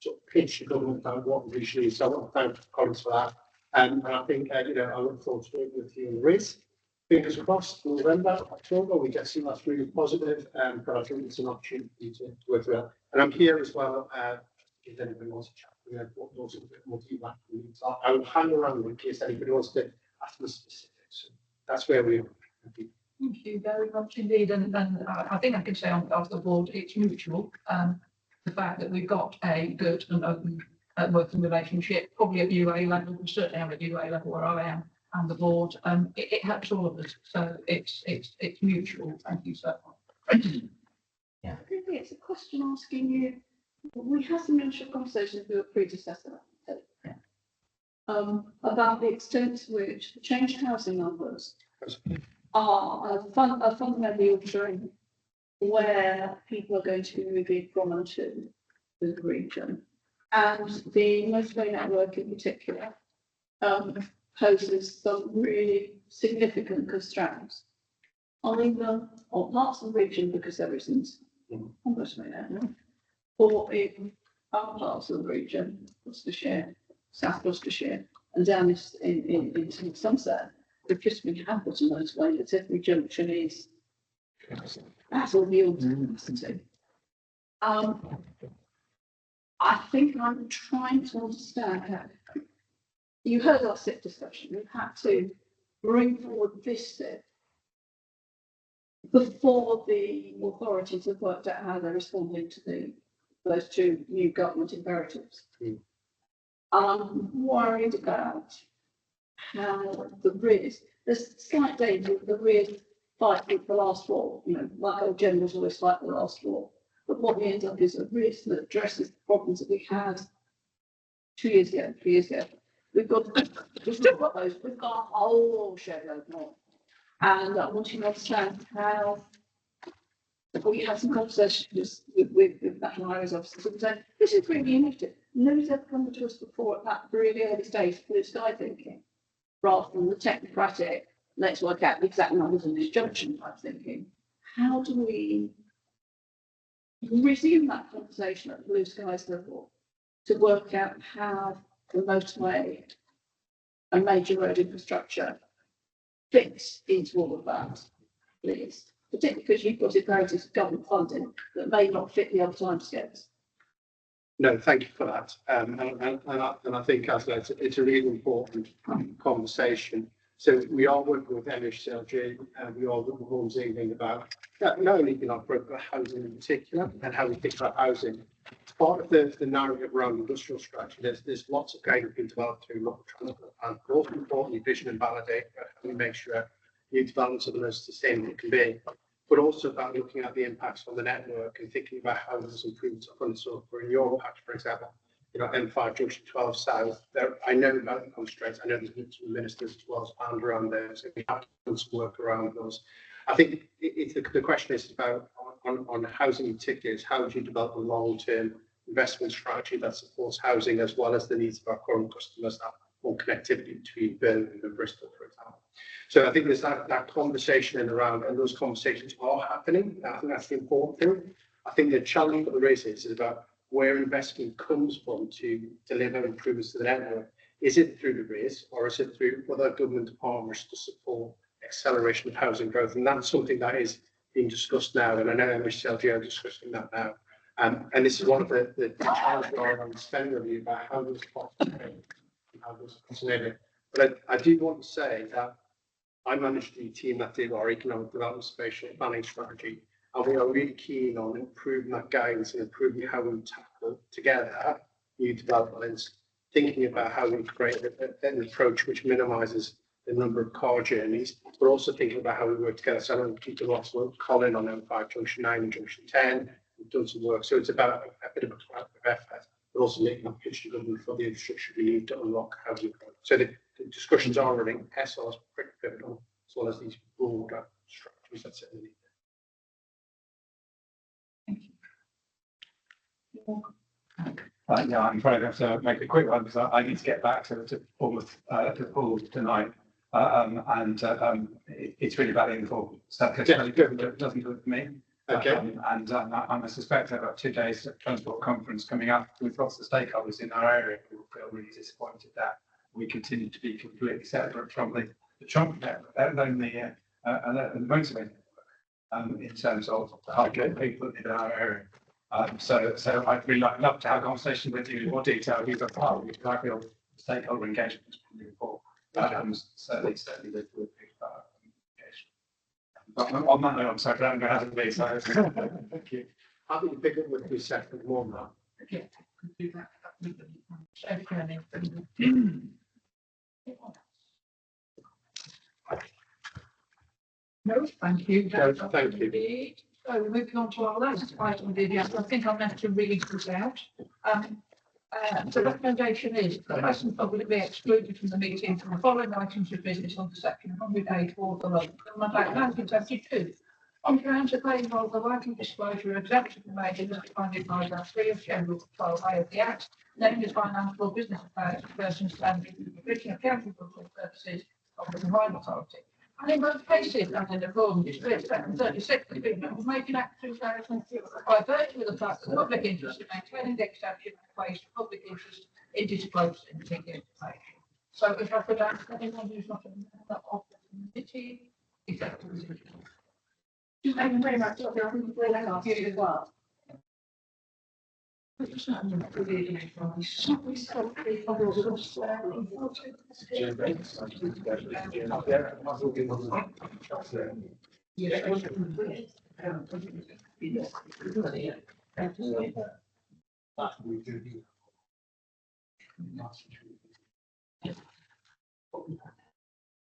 Speaker 16: sort of pitch to government about what the issue is. So I want to thank colleagues for that. And I think, you know, I look forward to working with you on the risk. Fingers crossed, November, October, we get some that's really positive, but I think it's an opportunity to work through that. And I'm here as well, if anybody wants to chat, we have also a bit more feedback. So I will hang around in case anybody wants to ask me specifics. So that's where we are.
Speaker 1: Thank you very much indeed. And I think I can say on behalf of the board, it's mutual. The fact that we've got a good and open working relationship, probably at UA level, we certainly have at UA level where I am, and the board, it helps all of us. So it's mutual. Thank you so much.
Speaker 13: Yeah, really, it's a question asking you. We had some initial conversations with a predecessor about the extent to which the changed housing numbers are fundamentally altering where people are going to be moving from and to the region. And the motorway network in particular poses some really significant constraints, either on parts of the region because there isn't a motorway network, or in other parts of the region, Gloucestershire, South Gloucestershire, and down into Somerset. We've just been hampered in those ways that every junction is that's all the old capacity. I think I'm trying to understand how you heard our SIP discussion. We've had to bring forward this SIP before the authorities have worked out how they're responding to those two new government imperatives. I'm worried about how there's slight danger of the RIS fight with the last war, you know, like old generals always fight the last war. But what we end up is a RIS that addresses the problems that we had 2 years ago, 3 years ago. We've still got those, we've got a whole shed load more. And I want you to understand how we had some conversations with National Highways officers and saying, this is really innovative. Nobody's ever come to us before at that really early stage of blue sky thinking, rather than the technocratic, let's work out the exact numbers in this junction type thinking. How do we resume that conversation at the blue skies level to work out how the motorway and major road infrastructure fits into all of that, please? Particularly because you've got imperatives of government funding that may not fit the other timescales.
Speaker 16: No, thank you for that. And I think as it's a really important conversation. So we are working with MHCLG and we are working with Homes England about not only but housing in particular and how we think about housing. It's part of the narrative around industrial strategy. There's lots of guidance being developed through local transport and most importantly, vision and validate how we make sure new developments are the most sustainable it can be. But also about looking at the impacts on the network and thinking about how those improvements are going to sort for in your patch, for example, M5 Junction 12 South. There, I know about the constraints. I know there's some ministers as well as planned around there, so we have to do some work around those. I think the question is about on housing in particular is how do you develop a long-term investment strategy that supports housing as well as the needs of our current customers that want connectivity between Birmingham and Bristol, for example. So I think there's that conversation in around, and those conversations are happening. I think that's the important thing. I think the challenge that there is about where investment comes from to deliver improvements to the network. Is it through the RIS or is it through other government departments to support acceleration of housing growth? And that's something that is being discussed now. And I know MHCLG are discussing that now. And this is one of the challenges around the spending review about how those costs are paid and how those costs are living. But I do want to say that I managed the team that did our economic development spatial planning strategy, and we are really keen on improving that guidance and improving how we tackle together new developments, thinking about how we create an approach which minimises the number of car journeys, but also thinking about how we work together. So I know we've done lots of work, Colin, on M5 Junction 9 and Junction 10. We've done some work. So it's about a bit of a collaborative effort, but also making that pitch to government for the infrastructure we need to unlock housing growth. So the discussions are running. SR is pretty pivotal, as well as these broader structures that sit underneath.
Speaker 7: Yeah, I'm probably going to have to make a quick one because I need to get back to Paul tonight. It's really about the informal stuff because it doesn't do it for me.
Speaker 16: Okay.
Speaker 7: I suspect I've got 2 days at transport conference coming up with lots of stakeholders in our area who will feel really disappointed that we continue to be completely separate from the trunk network, let alone the motorway network, in terms of the hard-to-get people in our area. So I'd really love to have a conversation with you in more detail. We've got part of I feel stakeholder engagement is really important. Certainly with engagement. But on that note, I'm sorry, but I'm going to have to be. So thank you.
Speaker 16: I think the bigger would be separate more now.
Speaker 1: Yeah, could do that. No, thank you.
Speaker 16: No, thank you.
Speaker 1: Indeed. So moving on to our last item of the agenda, I think I'm meant to read this out. The recommendation is that person public be excluded from the meeting from the following items of business under section 108 of the Local Government Act 1972. On grounds that they involve the likely disclosure of exemption from majors as defined in paragraph 3 of Schedule 12A of the Act, named as financial or business affairs of persons standing for the provision of county public services of the Combined Authority. And in both cases, and in accordance with section 36 of the Agreement, was making Act 2000 by virtue of the fact that the public interest in maintaining the exemption placed public interest in disclosing the information. So if I could ask anyone who's not a member of the committee, is that the position?
Speaker 6: Thank you very much. I think we'll ask you as well.
Speaker 16: Yes.